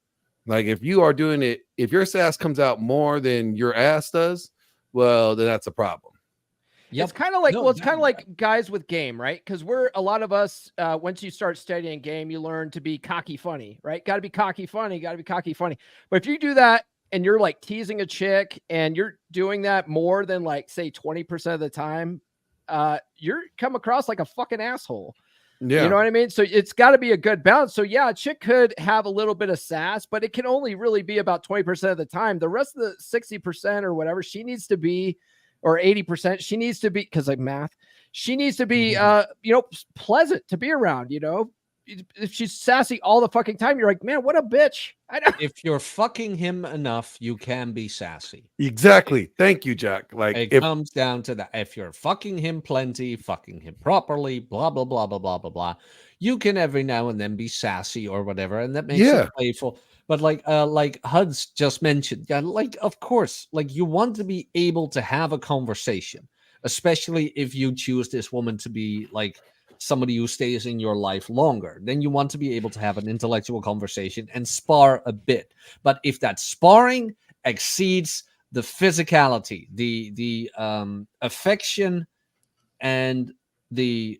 Like if you are doing it, if your sass comes out more than your ass does, well, then that's a problem. It's kind of like, it's kind of like guys with game, right? Because a lot of us, once you start studying game, you learn to be cocky funny, right? Got to be cocky funny, got to be cocky funny. But if you do that and you're like teasing a chick and you're doing that more than like, say 20% of the time, you're come across like a fucking asshole. Yeah. You know what I mean? So it's got to be a good balance. So yeah, a chick could have a little bit of sass, but it can only really be about 20% of the time. The rest of the 60% or whatever, she needs to be, or 80%, she needs to be, because like math, she needs to be, you know, pleasant to be around, you know? If she's sassy all the fucking time, you're like, man, what a bitch. I know. If you're fucking him enough, you can be sassy. Exactly. Thank you, Jack. Like it comes down to that. If you're fucking him plenty, fucking him properly, blah, blah, blah, blah, blah, blah, blah, you can every now and then be sassy or whatever. And that makes it playful. But like Huds just mentioned, yeah, like, of course, like you want to be able to have a conversation, especially if you choose this woman to be like somebody who stays in your life longer. Then you want to be able to have an intellectual conversation and spar a bit. But if that sparring exceeds the physicality, the affection, and the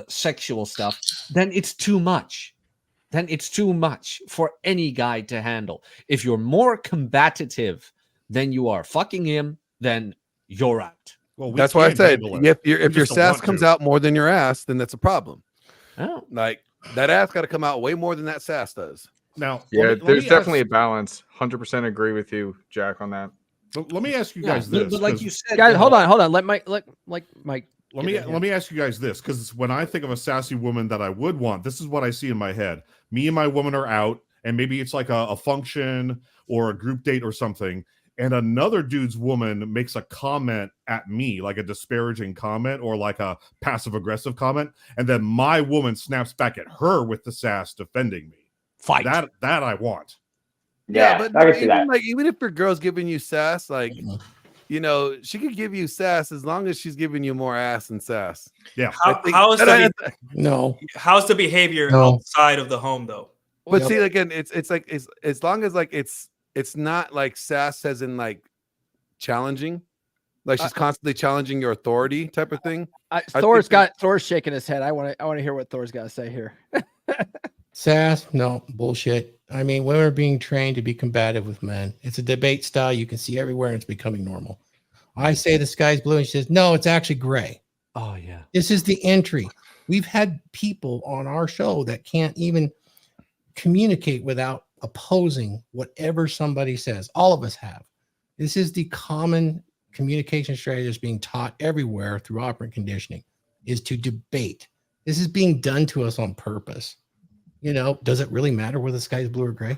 sexual stuff, then it's too much. Then it's too much for any guy to handle. If you're more combative than you are fucking him, then you're out. Well, that's why I said if your sass comes out more than your ass, then that's a problem. Oh, like that ass got to come out way more than that sass does. Now, yeah, there's definitely a balance. 100% agree with you, Jack, on that. Let me ask you guys this. But like you said, guys, hold on. Let Mike. Let me ask you guys this, because when I think of a sassy woman that I would want, this is what I see in my head. Me and my woman are out, and maybe it's like a function or a group date or something, and another dude's woman makes a comment at me, like a disparaging comment or like a passive-aggressive comment, and then my woman snaps back at her with the sass defending me. Fight. That I want. Yeah, but I can see even that. like even if your girl's giving you sass, like you know, she could give you sass as long as she's giving you more ass and sass. Yeah. How's the behavior outside of the home though? But see, again, it's like as long as like it's not like sass as in like challenging, like she's constantly challenging your authority type of thing. Thor's shaking his head. I want to hear what Thor's got to say here. Sass, no bullshit. I mean, women are being trained to be combative with men. It's a debate style you can see everywhere, and it's becoming normal. I say the sky's blue, and she says, no, it's actually gray. Oh yeah. This is the entry. We've had people on our show that can't even communicate without opposing whatever somebody says. All of us have. This is the common communication strategy that's being taught everywhere through operant conditioning, is to debate. This is being done to us on purpose. You know, does it really matter whether the sky is blue or gray?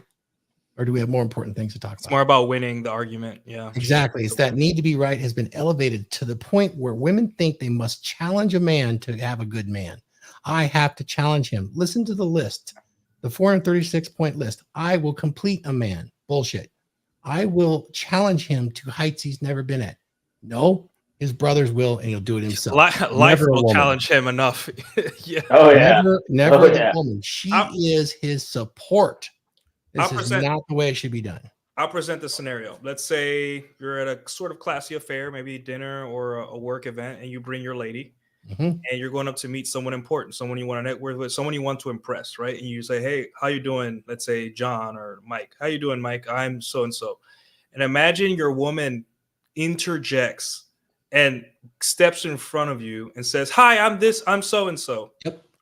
Or do we have more important things to talk about? It's more about winning the argument. Yeah, exactly. It's that need to be right has been elevated to the point where women think they must challenge a man to have a good man. I have to challenge him. Listen to the list, the 436-point list. I will complete a man. Bullshit. I will challenge him to heights he's never been at. No, his brothers will, and he'll do it himself. Life will challenge him enough. Yeah. Oh yeah. Never a woman. She is his support. This is not the way it should be done. I'll present the scenario. Let's say you're at a sort of classy affair, maybe dinner or a work event, and you bring your lady, and you're going up to meet someone important, someone you want to network with, someone you want to impress, right? And you say, "Hey, how you doing?" Let's say John or Mike. "How you doing, Mike? I'm so and so." And imagine your woman interjects and steps in front of you and says, "Hi, I'm so and so."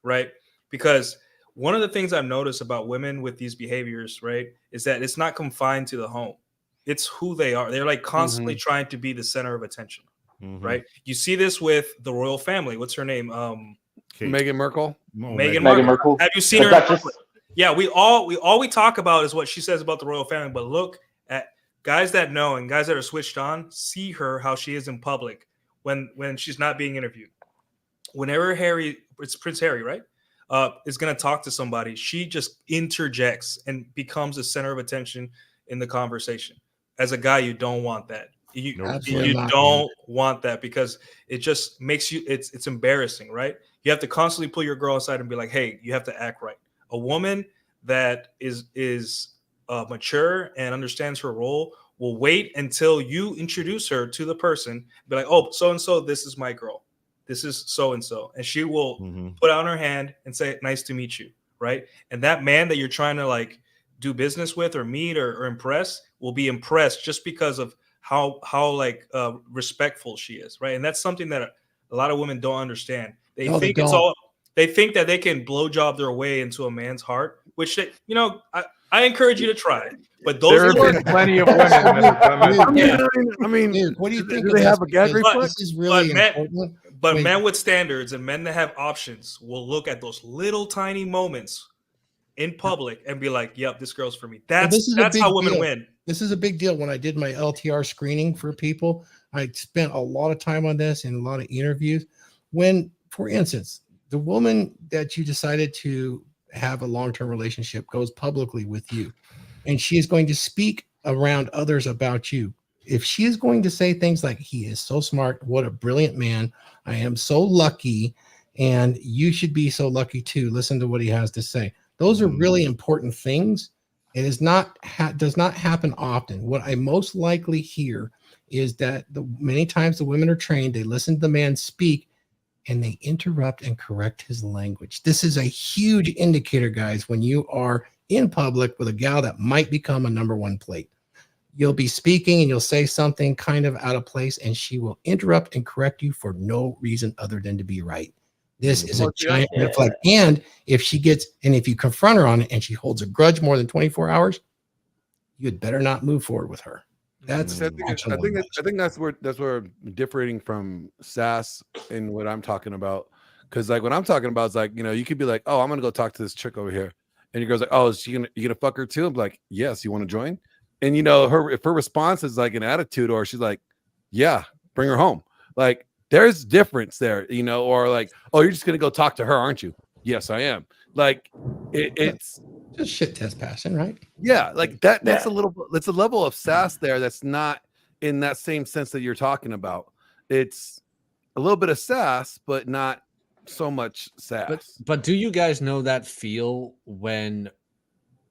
Right? Because one of the things I've noticed about women with these behaviors, right, is that it's not confined to the home. It's who they are. They're like constantly trying to be the center of attention, right? You see this with the royal family. What's her name? Kate. Meghan Merkel. No, Meghan Meghan Markle. Have you seen her? That's just- Yeah, we all talk about is what she says about the royal family. But look at guys that know and guys that are switched on. See her how she is in public when she's not being interviewed. Whenever it's Prince Harry, right? Is going to talk to somebody, she just interjects and becomes the center of attention in the conversation. As a guy, you don't want that. You don't want that because it just makes you. It's embarrassing, right? You have to constantly pull your girl aside and be like, "Hey, you have to act right." A woman that is mature and understands her role will wait until you introduce her to the person. Be like, "Oh, so and so, this is my girl. This is so and so," and she will put out her hand and say, "Nice to meet you," right? And that man that you're trying to like do business with or meet or impress will be impressed just because of how respectful she is, right? And that's something that a lot of women don't understand. They think they think that they can blowjob their way into a man's heart, which I encourage you to try. But those There have been plenty of women that have done that. I mean, Dude, what do you think? do they have a gag reflex? This is really important. But Wait. men with standards and men that have options will look at those little tiny moments in public and be like, "Yep, this girl's for me." That's how women win. This is a big deal. When I did my LTR screening for people, I spent a lot of time on this and a lot of interviews. When, for instance, the woman that you decided to have a long-term relationship goes publicly with you, and she is going to speak around others about you. If she is going to say things like, "He is so smart, what a brilliant man, I am so lucky, and you should be so lucky too. Listen to what he has to say." Those are really important things. It is not does not happen often. What I most likely hear is that many times the women are trained, they listen to the man speak, and they interrupt and correct his language. This is a huge indicator, guys, when you are in public with a gal that might become a number one plate. You'll be speaking and you'll say something kind of out of place, and she will interrupt and correct you for no reason other than to be right. This is a giant red flag. And if you confront her on it and she holds a grudge more than 24 hours, you'd better not move forward with her. That's I think that's where I'm differing from sass and what I'm talking about. Because like what I'm talking about is like, you could be like, "Oh, I'm gonna go talk to this chick over here," and your girl's like, "Oh, you gonna fuck her too?" I'm like, "Yes, you want to join?" And if her response is like an attitude, or she's like, "Yeah, bring her home," like there's difference there, or like, "Oh, you're just gonna go talk to her, aren't you?" "Yes, I am." Like it's just shit test passing, right? Yeah, like that's a level of sass there that's not in that same sense that you're talking about. It's a little bit of sass, but not so much sass. But do you guys know that feel when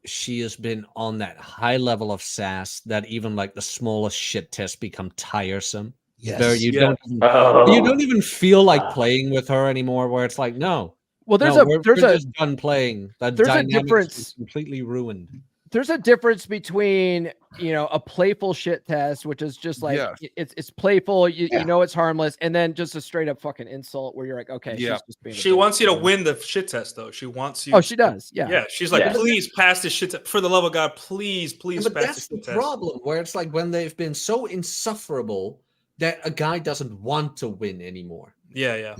she has been on that high level of sass that even like the smallest shit tests become tiresome? Yes. Where you don't even feel like playing with her anymore, where it's like, no. Well, we're just done playing. That there's a dynamic difference. is completely ruined. There's a difference between a playful shit test, which is just like it's playful, you know it's harmless, and then just a straight up fucking insult where you're like, okay, she's just being. She wants you to win the shit test, though. She wants you. Oh, she does. Yeah. Yeah. She's like, please pass this shit test. For the love of God, please pass That's this the test. problem, where it's like when they've been so insufferable that a guy doesn't want to win anymore. Yeah.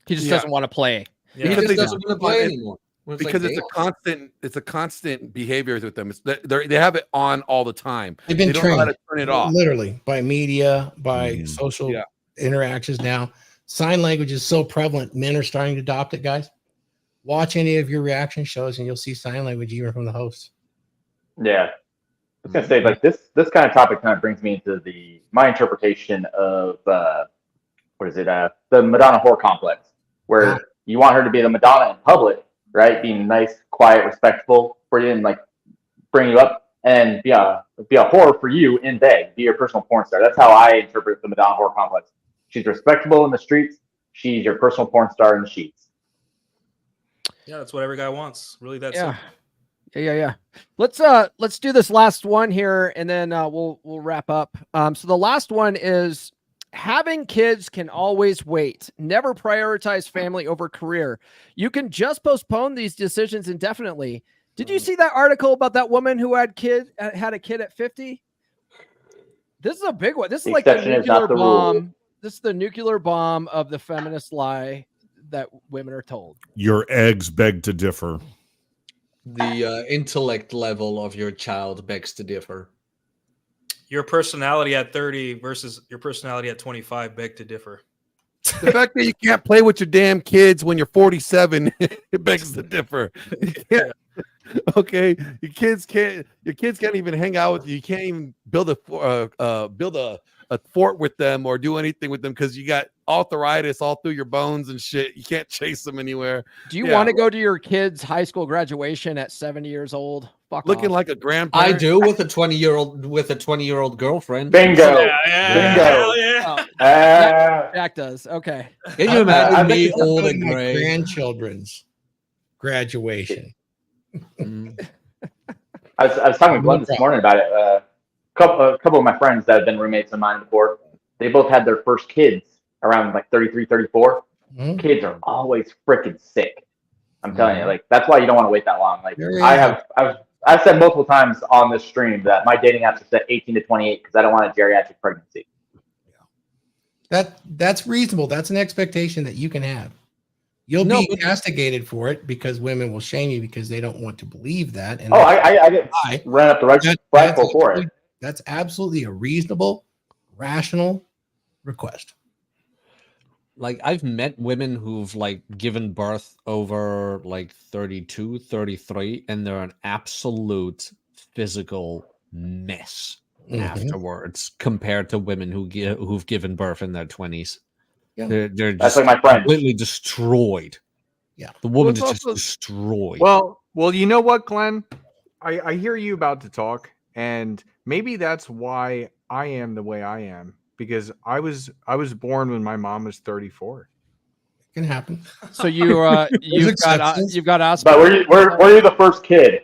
He just doesn't want to play. Yeah. He just doesn't want to play anymore. Because it's a constant behavior with them. They have it on all the time. They've been don't trained know how to turn it off. literally by media, by social interactions. Now, sign language is so prevalent. Men are starting to adopt it, guys. Watch any of your reaction shows and you'll see sign language even from the hosts. Yeah. I was gonna say, like, this kind of topic kind of brings me into my interpretation of the Madonna whore complex, where you want her to be the Madonna in public, right? Being nice, quiet, respectful for you, and like bring you up, and be a whore for you in bed, be your personal porn star. That's how I interpret the Madonna whore complex. She's respectable in the streets. She's your personal porn star in the sheets. Yeah, that's what every guy wants. Really, that's simple. Yeah. Let's do this last one here, and then we'll wrap up. So the last one is having kids can always wait. Never prioritize family over career. You can just postpone these decisions indefinitely. Did you see that article about that woman who had a kid at 50? This is a big one. This is like the nuclear bomb. This is the nuclear bomb of the feminist lie. that women are told. Your eggs beg to differ. The intellect level of your child begs to differ. Your personality at 30 versus your personality at 25 beg to differ. The fact that you can't play with your damn kids when you're 47, it begs to differ. Okay, your kids can't even hang out with you. You can't even build a fort with them or do anything with them because you got arthritis all through your bones and shit. You can't chase them anywhere. Do you want to go to your kid's high school graduation at 70 years old? Fuck looking off. like a grandparent? I do with a 20-year-old girlfriend. Bingo. Hell yeah. Oh, Jack does. Okay. Can you imagine me I'm old going and to my gray? grandchildren's graduation. I was talking to Glenn this morning about it. A couple of my friends that have been roommates of mine before, they both had their first kids around like 33, 34. Mhm. Kids are always freaking sick. I'm telling you, like that's why you don't want to wait that long. Like I've said multiple times on this stream that my dating apps are set 18 to 28 because I don't want a geriatric pregnancy. That's reasonable. That's an expectation that you can have. You'll be castigated for it because women will shame you because they don't want to believe that. And I get ran up the right flagpole for it. That's absolutely a reasonable, rational request. Like I've met women who've like given birth over like 32, 33, and they're an absolute physical mess afterwards compared to women who've given birth in their 20s. Yeah. They're That's just like my friend. completely destroyed. Yeah. The woman Well, is it's just also- destroyed. Well, you know what, Glenn? I hear you about to talk, and maybe that's why I am the way I am, because I was born when my mom was 34. It can happen. So you've got us. But were you the first kid?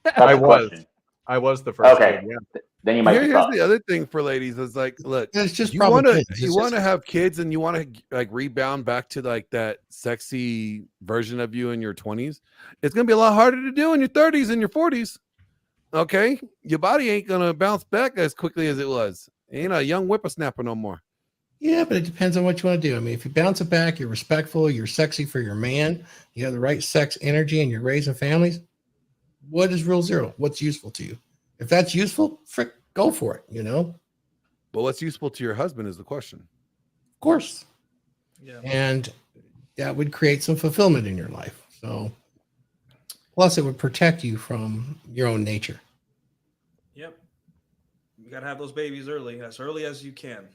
That's I the was. question. I was the first Okay. kid, yeah. Then you might be Here's fucked. the other thing for ladies is like, look, It's just you want probably kids. to It's just- have kids and you want to like rebound back to like that sexy version of you in your 20s. It's gonna be a lot harder to do in your 30s and your 40s. Okay, your body ain't gonna bounce back as quickly as it was. Ain't a young whippersnapper no more. Yeah, but it depends on what you want to do. I mean, if you bounce it back, you're respectful, you're sexy for your man, you have the right sex energy, and you're raising families. What is rule zero? What's useful to you? If that's useful, frick, go for it. You know, But what's useful to your husband is the question. of course. Yeah. And that would create some fulfillment in your life. So, plus, it would protect you from your own nature. Yep. You gotta have those babies early, as early as you can.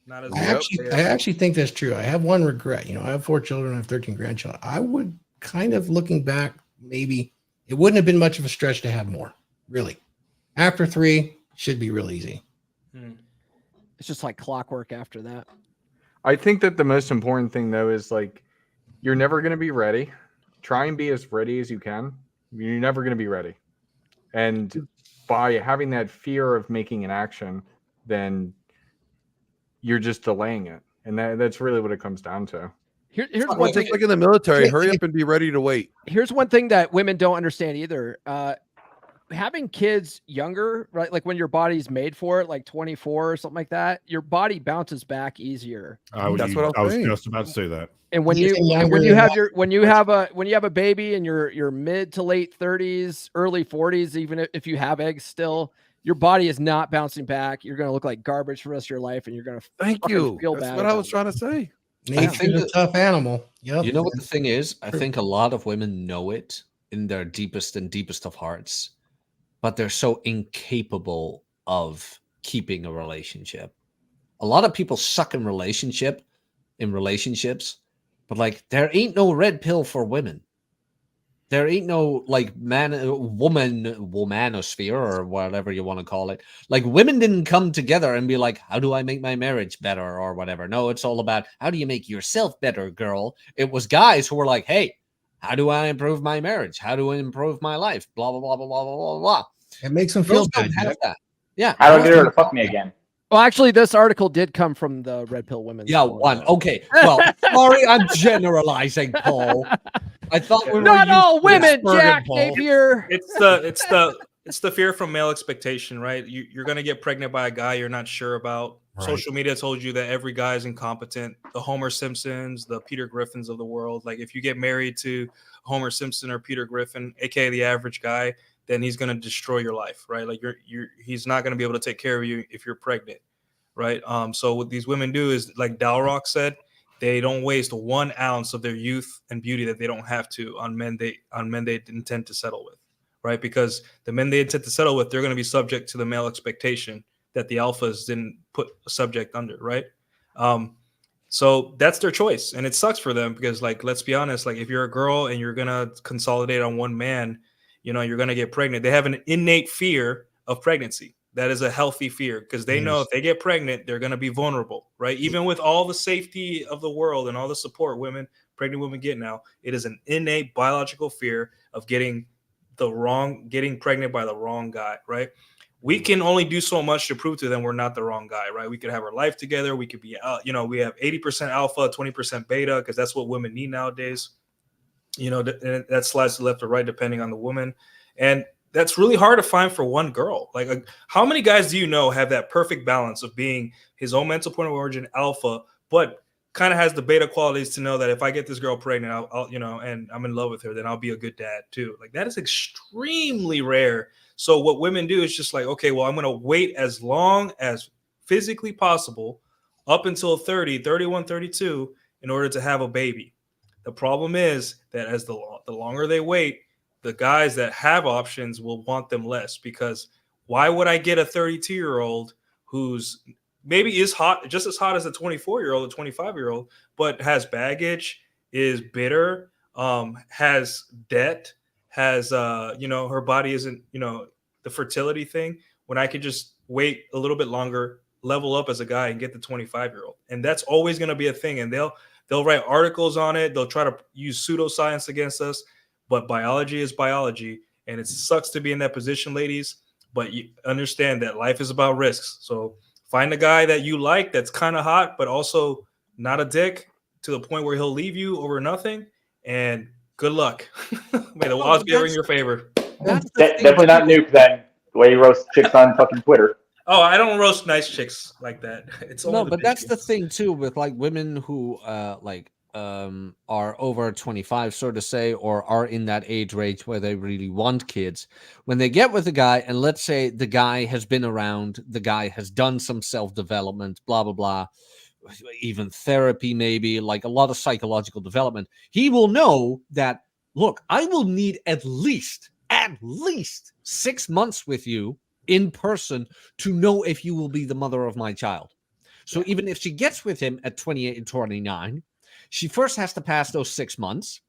Not as I actually think that's true. I have one regret. You know, I have 4 children. I have 13 grandchildren. I would kind of looking back, maybe it wouldn't have been much of a stretch to have more. Really, after 3 should be real easy. It's just like clockwork after that. I think that the most important thing though is like you're never going to be ready. Try and be as ready as you can. You're never going to be ready. And by having that fear of making an action, then you're just delaying it. And that's really what it comes down to. Here's one thing. Just like in the military, hurry up and be ready to wait. Here's one thing that women don't understand either. Having kids younger, right? Like when your body's made for it, like 24 or something like that, your body bounces back easier. I was just about to say that. And when you have a baby in your mid to late 30s, early 40s, even if you have eggs still, your body is not bouncing back. You're going to look like garbage for the rest of your life, and you're going to Thank you. feel That's bad. what I was trying to say. I think a tough animal. Yep. You know what the thing is? I think a lot of women know it in their deepest of hearts, but they're so incapable of keeping a relationship. A lot of people suck in relationships, but like there ain't no red pill for women. There ain't no like womanosphere or whatever you want to call it. Like women didn't come together and be like, how do I make my marriage better or whatever? No, it's all about how do you make yourself better, girl? It was guys who were like, hey, how do I improve my marriage? How do I improve my life? Blah, blah, blah, blah, blah, blah, blah. It makes them feel Girls don't bad. have that. Yeah. I don't get her to fuck me again. Well, actually, this article did come from the Red Pill Women. Yeah, one. Okay. Well, sorry, I'm generalizing, Paul. I thought we were not all women, Paul. Jack Napier. It's the fear from male expectation, right? You're gonna get pregnant by a guy you're not sure about. social media told you that every guy is incompetent. The Homer Simpsons, the Peter Griffins of the world. Like if you get married to Homer Simpson or Peter Griffin, aka the average guy, then he's gonna destroy your life, right? Like he's not gonna be able to take care of you if you're pregnant, right? So what these women do is, like Dalrock said, they don't waste 1 ounce of their youth and beauty that they don't have to on men they intend to settle with, right? Because the men they intend to settle with, they're going to be subject to the male expectation that the alphas didn't put a subject under, right? So that's their choice, and it sucks for them because, like, let's be honest, like if you're a girl and you're gonna consolidate on one man, you know, you're gonna get pregnant. They have an innate fear of pregnancy. That is a healthy fear because they know if they get pregnant, they're gonna be vulnerable, right? Even with all the safety of the world and all the support pregnant women get now, it is an innate biological fear of getting pregnant by the wrong guy, right? We can only do so much to prove to them we're not the wrong guy, right? We could have our life together. We could be, we have 80% alpha, 20% beta, because that's what women need nowadays. You know, that slides to left or right depending on the woman. And that's really hard to find for one girl. Like how many guys do you know have that perfect balance of being his own mental point of origin alpha, but kind of has the beta qualities to know that if I get this girl pregnant, I'll and I'm in love with her, then I'll be a good dad too. Like that is extremely rare. So what women do is just like, okay, well, I'm going to wait as long as physically possible up until 30, 31, 32 in order to have a baby. The problem is that as the longer they wait, the guys that have options will want them less, because why would I get a 32-year-old who's maybe is hot, just as hot as a 24-year-old, a 25-year-old, but has baggage, is bitter, has debt, has her body isn't, the fertility thing, when I could just wait a little bit longer, level up as a guy and get the 25-year-old. And that's always going to be a thing. And they'll write articles on it. They'll try to use pseudoscience against us, but biology is biology. And it sucks to be in that position, ladies, but you understand that life is about risks. So find a guy that you like that's kind of hot, but also not a dick to the point where he'll leave you over nothing. And good luck. May the odds be in your favor. Definitely not Nuke then. The way you roast chicks on fucking Twitter. Oh, I don't roast nice chicks like that. It's no, but that's the thing too with like women who are over 25, so to say, or are in that age range where they really want kids. When they get with a guy, and let's say the guy has been around, the guy has done some self-development, blah blah blah, even therapy, maybe like a lot of psychological development, he will know that, look, I will need at least 6 months with you in person to know if you will be the mother of my child. So even if she gets with him at 28 and 29, she first has to pass those 6 months.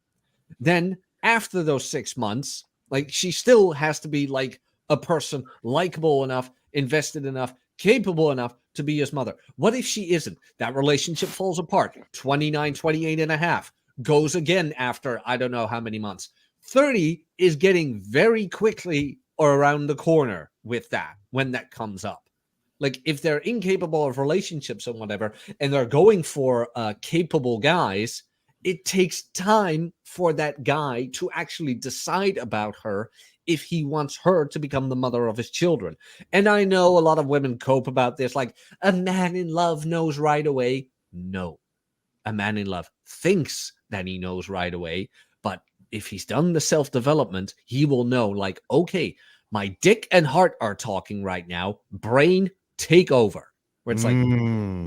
Then after those 6 months, like, she still has to be like a person likable enough, invested enough, capable enough to be his mother. What if she isn't? That relationship falls apart. 29, 28 and a half goes again after I don't know how many months. 30 is getting very quickly or around the corner with that when that comes up. Like, if they're incapable of relationships and whatever, and they're going for capable guys, it takes time for that guy to actually decide about her if he wants her to become the mother of his children. And I know a lot of women cope about this, like, a man in love knows right away. No, a man in love thinks that he knows right away, but if he's done the self-development, he will know, like, okay, my dick and heart are talking right now. Brain, take over. Where it's like,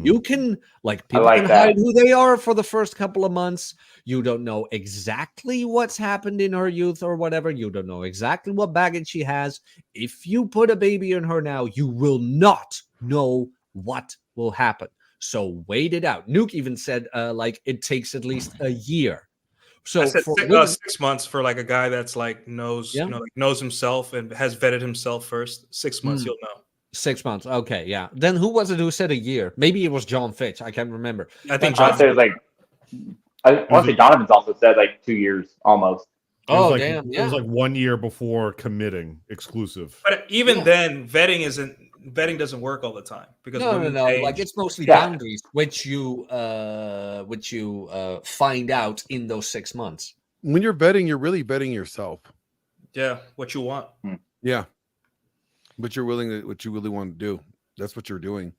you can, like, people can hide who they are for the first couple of months. You don't know exactly what's happened in her youth or whatever. You don't know exactly what baggage she has. If you put a baby in her now, you will not know what will happen. So wait it out. Nuke even said, like, it takes at least a year. So I said for 6 months for like a guy that's like knows, knows himself and has vetted himself first. 6 months, you'll know. 6 months. Okay, yeah. Then who was it who said a year? Maybe it was John Fitch. I can't remember. I think John said I want to say Donovan's also said like 2 years almost. Oh, damn. It was like 1 year before committing exclusive. But even then, vetting doesn't work all the time because no. Like, it's mostly boundaries, which you find out in those 6 months. When you're vetting, you're really vetting yourself. Yeah, what you want. Yeah, what you really want to do. That's what you're doing.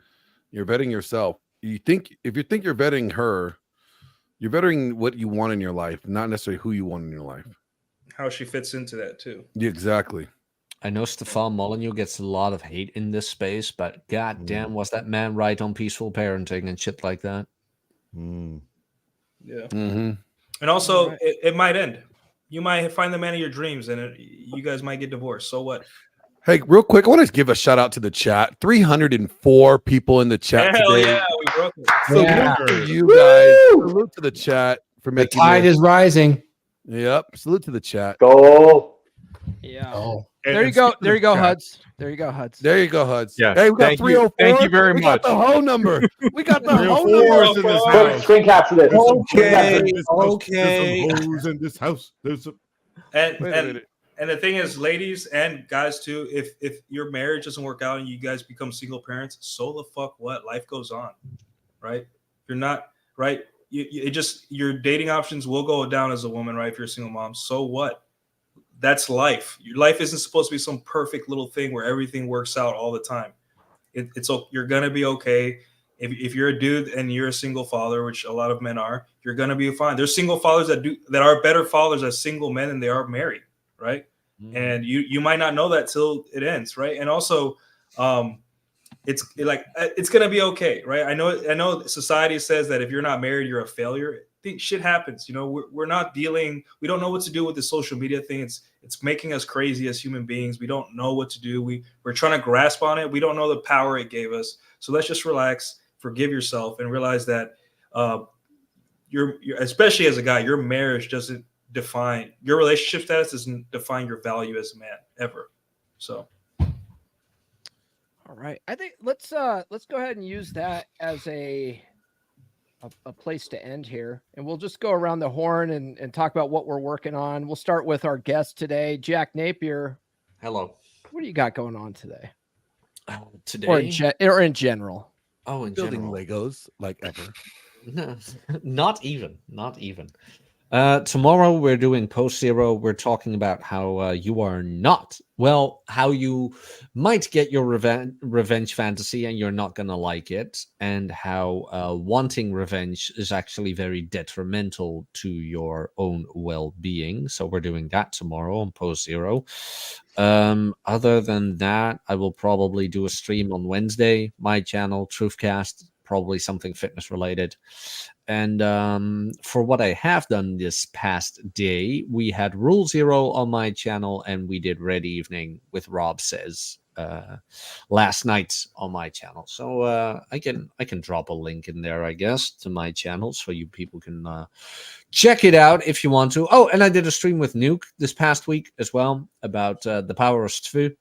You're vetting yourself. You think if you think you're vetting her, you're vetting what you want in your life, not necessarily who you want in your life. How she fits into that too. Yeah, exactly. I know Stefan Molyneux gets a lot of hate in this space, but goddamn, was that man right on peaceful parenting and shit like that? Yeah. Mm-hmm. And also, it might end. You might find the man of your dreams, and you guys might get divorced. So what? Hey, real quick, I want to give a shout out to the chat. 304 people in the chat Hell today. yeah, we broke it. Salute Yeah. to you guys. Salute to the chat for The making tide is rising. Yep. Salute to the chat. Go. Yeah. Oh, There you go. There you go, Huds. There you go, Huds. There you go, Huds. Yeah, Hey, we got thank you. 304. Thank you very we much. got the whole number. We got the whole 304 number. is in this Quick, house. Screen capture this. Okay, There's okay. some hoes in this house. There's some. And Wait a minute. and the thing is, ladies and guys too, if your marriage doesn't work out and you guys become single parents, so the fuck what? Life goes on, right? You're not right. It just your dating options will go down as a woman, right? If you're a single mom, so what? That's life. Your life isn't supposed to be some perfect little thing where everything works out all the time. You're gonna be okay. If you're a dude and you're a single father, which a lot of men are, you're gonna be fine. There's single fathers that are better fathers as single men than they are married, right? And you might not know that till it ends, right? And also, it's gonna be okay, right? I know society says that if you're not married, you're a failure. I think shit happens, you know. We're not dealing. We don't know what to do with the social media thing. It's making us crazy as human beings. We don't know what to do. We're trying to grasp on it. We don't know the power it gave us. So let's just relax, forgive yourself, and realize that you're especially as a guy, your marriage doesn't define your relationship status. Doesn't define your value as a man ever. So. All right. I think let's go ahead and use that as a place to end here, and we'll just go around the horn and talk about what we're working on. We'll start with our guest today, Jack Napier. Hello. What do you got going on today? Today? Or in general? Oh, in Building general. Legos like ever. No, not even. Tomorrow we're doing Post Zero. We're talking about how you are not, well, how you might get your revenge fantasy and you're not going to like it, and how wanting revenge is actually very detrimental to your own well-being. So we're doing that tomorrow on Post Zero. Other than that, I will probably do a stream on Wednesday, my channel, Truthcast, probably something fitness related. And for what I have done this past day, we had Rule Zero on my channel, and we did Red Evening with Rob Says last night on my channel. So I can drop a link in there, I guess, to my channel, so you people can check it out if you want to. Oh, and I did a stream with Nuke this past week as well about the power of Stvu.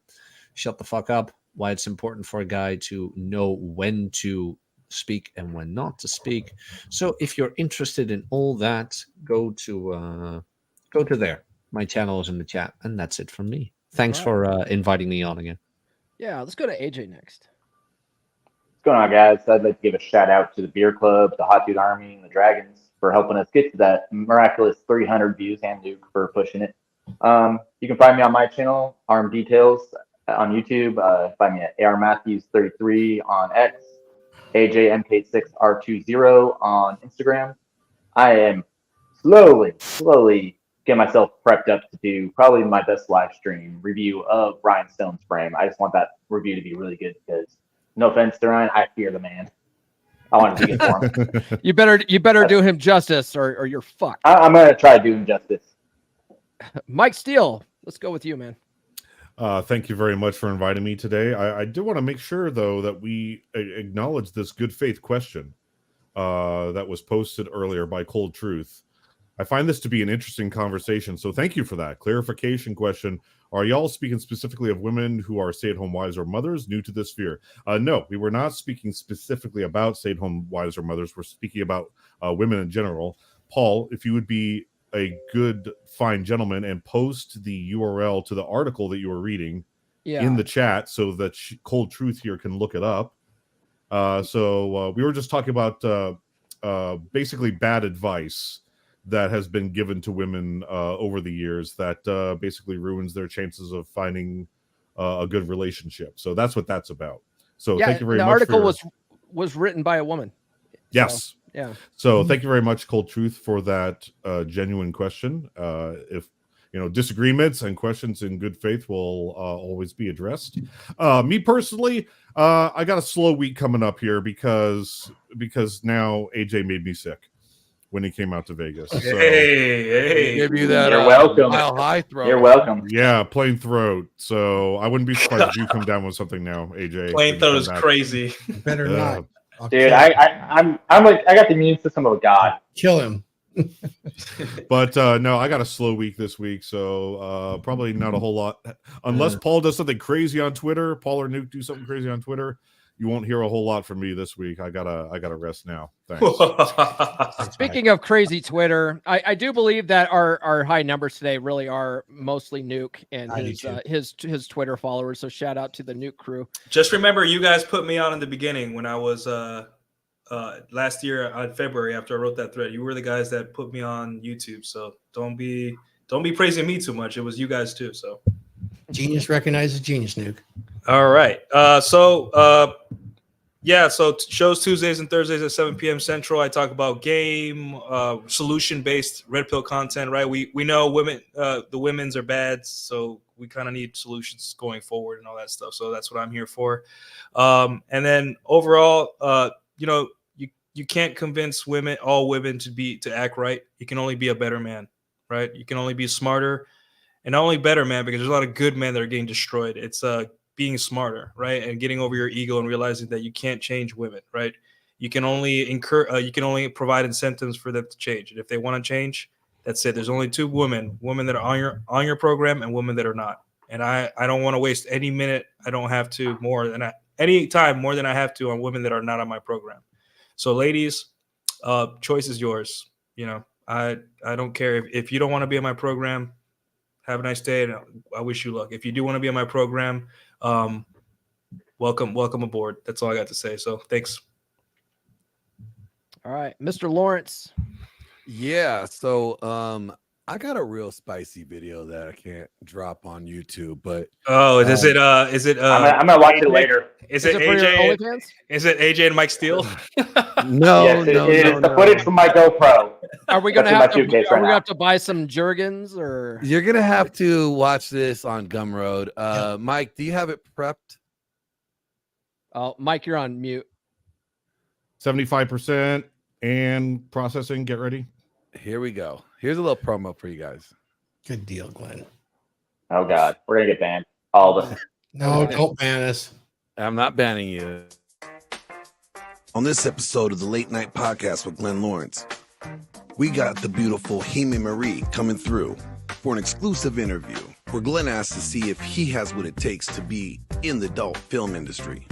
Shut the fuck up. Why it's important for a guy to know when to speak and when not to speak. So if you're interested in all that, go to there. My channel is in the chat, and that's it from me. Thanks for inviting me on again. Yeah, let's go to AJ next. What's going on, guys? I'd like to give a shout out to the Beer Club, the Hot Dude Army, and the Dragons for helping us get to that miraculous 300 views, and Duke for pushing it. You can find me on my channel, Arm Details, on YouTube. Find me at ARMatthews33 on X, AJMK6R20 on Instagram. I am slowly getting myself prepped up to do probably my best live stream review of Ryan Stone's frame. I just want that review to be really good because, no offense to Ryan, I fear the man. I want to be good for him. You better do him justice, or you're fucked. I'm gonna try to do him justice. Mike Steele, let's go with you, man. Thank you very much for inviting me today. I do want to make sure, though, that we acknowledge this good faith question that was posted earlier by Cold Truth. I find this to be an interesting conversation, so thank you for that. Clarification question. Are y'all speaking specifically of women who are stay-at-home wives or mothers new to this sphere? No, we were not speaking specifically about stay-at-home wives or mothers. We're speaking about women in general. Paul, if you would be a good, fine gentleman and post the URL to the article that you were reading in the chat so that Cold Truth here can look it up. So we were just talking about basically bad advice that has been given to women over the years that basically ruins their chances of finding a good relationship. So that's what that's about. So thank you very much. The article was written by a woman. Yes. Yeah. So thank you very much, Cold Truth, for that genuine question. If disagreements and questions in good faith will always be addressed. Me personally, I got a slow week coming up here because now AJ made me sick when he came out to Vegas. So, Hey. Give you that. You're welcome. Mile high throw. You're welcome. yeah, plain throat. So I wouldn't be surprised if you come down with something now, AJ. Plain throat is crazy. Better not. I'll Dude, kill him. I'm like, I got the immune system of a god. Kill him. But no, I got a slow week this week, so probably not a whole lot. Unless Paul does something crazy on Twitter, Paul or Nuke do something crazy on Twitter, you won't hear a whole lot from me this week. I gotta rest now. Thanks. Speaking of crazy Twitter, I do believe that our high numbers today really are mostly Nuke and his Twitter followers. So shout out to the Nuke crew. Just remember, you guys put me on in the beginning when I was last year on February after I wrote that thread. You were the guys that put me on YouTube. So don't be praising me too much. It was you guys too. So Genius recognizes genius, Nuke. all right. So shows Tuesdays and Thursdays at 7 p.m. Central. I talk about game, solution-based red pill content, right? We know women, the women's are bad, so we kind of need solutions going forward and all that stuff. So that's what I'm here for. And then overall, you can't convince all women to act right. You can only be a better man, right? You can only be smarter, and not only better man, because there's a lot of good men that are getting destroyed. It's being smarter, right? And getting over your ego and realizing that you can't change women, right? You can only you can only provide incentives for them to change. And if they want to change, that's it. There's only two women that are on your program and women that are not. And I don't want to waste any minute. I don't have to any time more than I have to on women that are not on my program. So ladies, choice is yours. I don't care if you don't want to be on my program. Have a nice day, and I wish you luck. If you do want to be on my program, welcome aboard. That's all I got to say. So thanks. All right, Mr. Lawrence. Yeah. So I got a real spicy video that I can't drop on YouTube, but is it I'm gonna watch it later. Is it AJ? Is it AJ and Mike Steele? No, Yes, it is the footage from my GoPro. Are we gonna That's have in my to? suitcase Are right we now. gonna have to buy some Jergens or? You're gonna have to watch this on Gumroad. Mike, do you have it prepped? Oh, Mike, you're on mute. 75% and processing. Get ready. Here we go. Here's a little promo for you guys. Good deal, Glenn. Oh god, we're gonna get banned. All of us. No, don't ban us. I'm not banning you. On this episode of the Late Night Podcast with Glenn Lawrence, we got the beautiful Hime Marie coming through for an exclusive interview where Glenn asks to see if he has what it takes to be in the adult film industry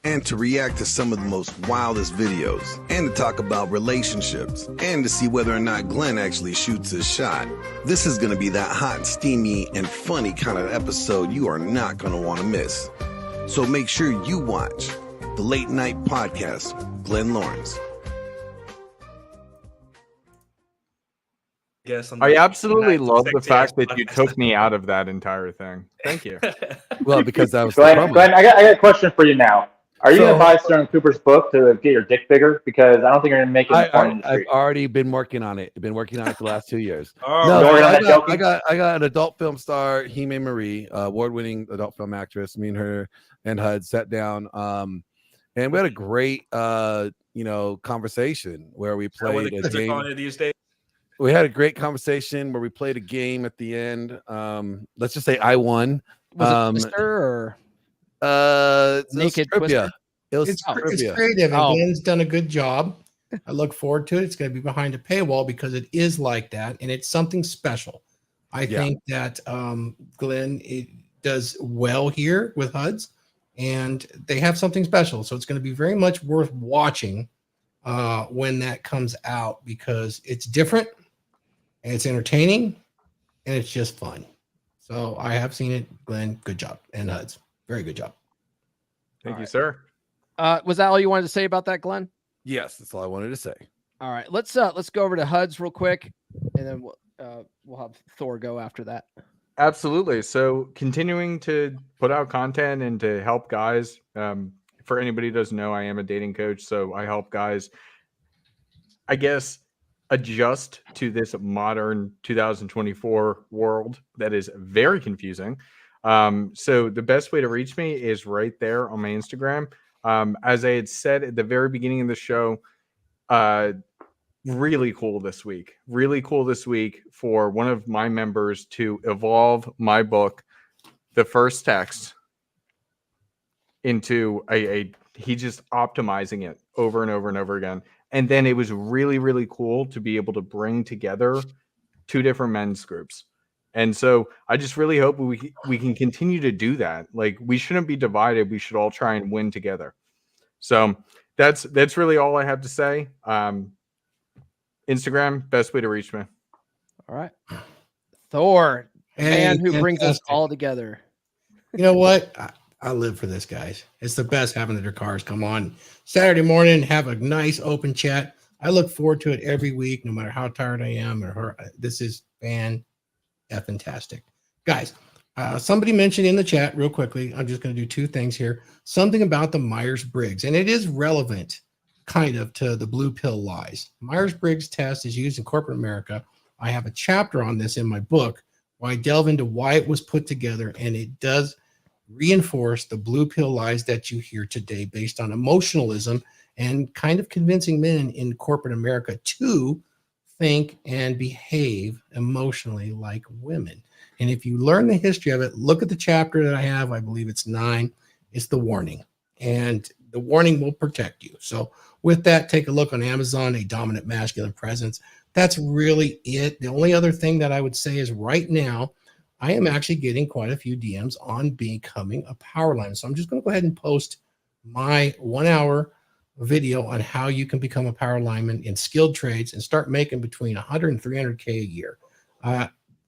and to react to some of the most wildest videos and to talk about relationships and to see whether or not Glenn actually shoots his shot. This is going to be that hot, steamy, and funny kind of episode you are not going to want to miss. So make sure you watch the Late Night Podcast with Glenn Lawrence. I absolutely love the fact that you took me out of that entire thing. Thank you. Well, because that was Glenn, I got a question for you now. Are you gonna buy Sterling Cooper's book to get your dick bigger? Because I don't think you're gonna make it in the porn industry. I've already been working on it. I've been working on it for the last 2 years. I got an adult film star, Hime Marie, award-winning adult film actress. Me and her and HUD sat down, and we had a great, conversation where we played a game. These days? We had a great conversation where we played a game at the end. Let's just say I won. Was it Twister or Naked Twister? It's creative, and Glenn's done a good job. I look forward to it. It's going to be behind a paywall because it is like that, and it's something special. I think that Glenn does well here with HUDs, and they have something special. So it's going to be very much worth watching when that comes out because it's different, and it's entertaining, and it's just fun. So I have seen it. Glenn, good job, and HUDs, very good job. Thank you, sir. Was that all you wanted to say about that, Glenn? Yes, that's all I wanted to say. All right, let's go over to HUDs real quick, and then we'll have Thor go after that. Absolutely. So continuing to put out content and to help guys. If for anybody who doesn't know, I am a dating coach. So I help guys, I guess, adjust to this modern 2024 world that is very confusing. So the best way to reach me is right there on my Instagram. As I had said at the very beginning of the show, really cool this week for one of my members to evolve my book, The First Text, into he just optimizing it over and over and over again. And then it was really, really cool to be able to bring together two different men's groups. And so I just really hope we can continue to do that. Like, we shouldn't be divided. We should all try and win together. So that's really all I have to say. Instagram, best way to reach me. All right. Thor, man who Fantastic. brings us all together. You know what? I live for this, guys. It's the best having their cars come on Saturday morning, have a nice open chat. I look forward to it every week, no matter how tired I am this is fantastic. Guys, somebody mentioned in the chat real quickly, I'm just going to do two things here. Something about the Myers-Briggs, and it is relevant kind of to the blue pill lies. Myers-Briggs test is used in corporate America. I have a chapter on this in my book where I delve into why it was put together, and it does reinforce the blue pill lies that you hear today based on emotionalism and kind of convincing men in corporate America to think and behave emotionally like women. And if you learn the history of it, look at the chapter that I have. I believe it's 9. It's the warning, and the warning will protect you. So with that, take a look on Amazon, A Dominant Masculine Presence. That's really it. The only other thing that I would say is right now, I am actually getting quite a few DMs on becoming a power line. So I'm just going to go ahead and post my 1-hour video on how you can become a power lineman in skilled trades and start making between 100 and 300K a year.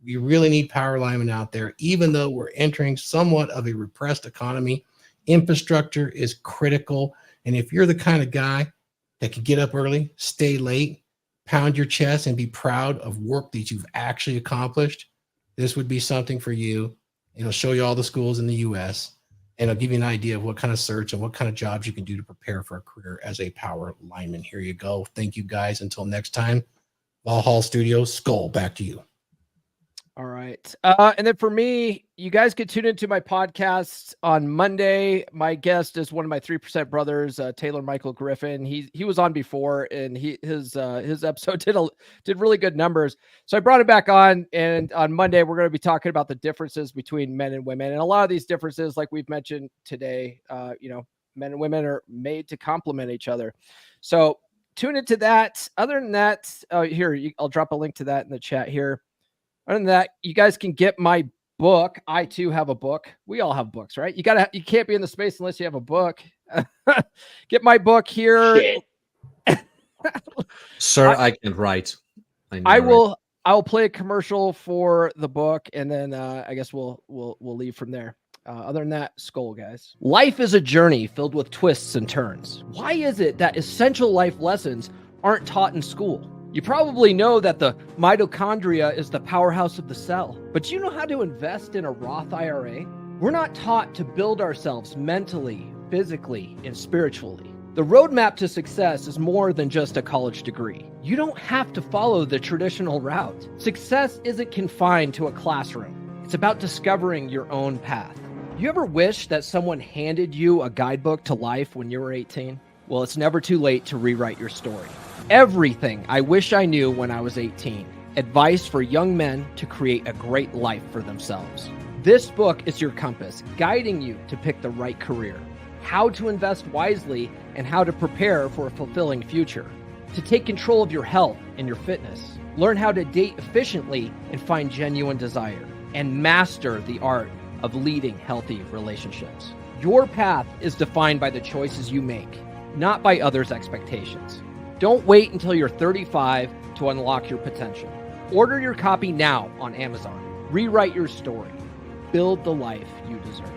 We really need power linemen out there, even though we're entering somewhat of a repressed economy. Infrastructure is critical. And if you're the kind of guy that can get up early, stay late, pound your chest, and be proud of work that you've actually accomplished, this would be something for you. It'll show you all the schools in the U.S., and it'll give you an idea of what kind of search and what kind of jobs you can do to prepare for a career as a power lineman. Here you go. Thank you, guys. Until next time, Valhalla Studios, Skull, back to you. All right. And then for me, you guys can tune into my podcast on Monday. My guest is one of my 3% brothers, Taylor Michael Griffin. He was on before, and his episode did really good numbers. So I brought him back on, and on Monday we're going to be talking about the differences between men and women. And a lot of these differences, like we've mentioned today, men and women are made to complement each other. So tune into that. Other than that, I'll drop a link to that in the chat here. Other than that, you guys can get my book. I too have a book. We all have books, right? You can't be in the space unless you have a book. Get my book here. Sir, I can write. I will play a commercial for the book, and then I guess we'll leave from there. Other than that, Skull, guys. Life is a journey filled with twists and turns. Why is it that essential life lessons aren't taught in school? You probably know that the mitochondria is the powerhouse of the cell, but do you know how to invest in a Roth IRA? We're not taught to build ourselves mentally, physically, and spiritually. The roadmap to success is more than just a college degree. You don't have to follow the traditional route. Success isn't confined to a classroom. It's about discovering your own path. You ever wish that someone handed you a guidebook to life when you were 18? Well, it's never too late to rewrite your story. Everything I wish I knew when I was 18. Advice for young men to create a great life for themselves. This book is your compass, guiding you to pick the right career, how to invest wisely, and how to prepare for a fulfilling future. To take control of your health and your fitness. Learn how to date efficiently and find genuine desire. And master the art of leading healthy relationships. Your path is defined by the choices you make, not by others' expectations. Don't wait until you're 35 to unlock your potential. Order your copy now on Amazon. Rewrite your story. Build the life you deserve.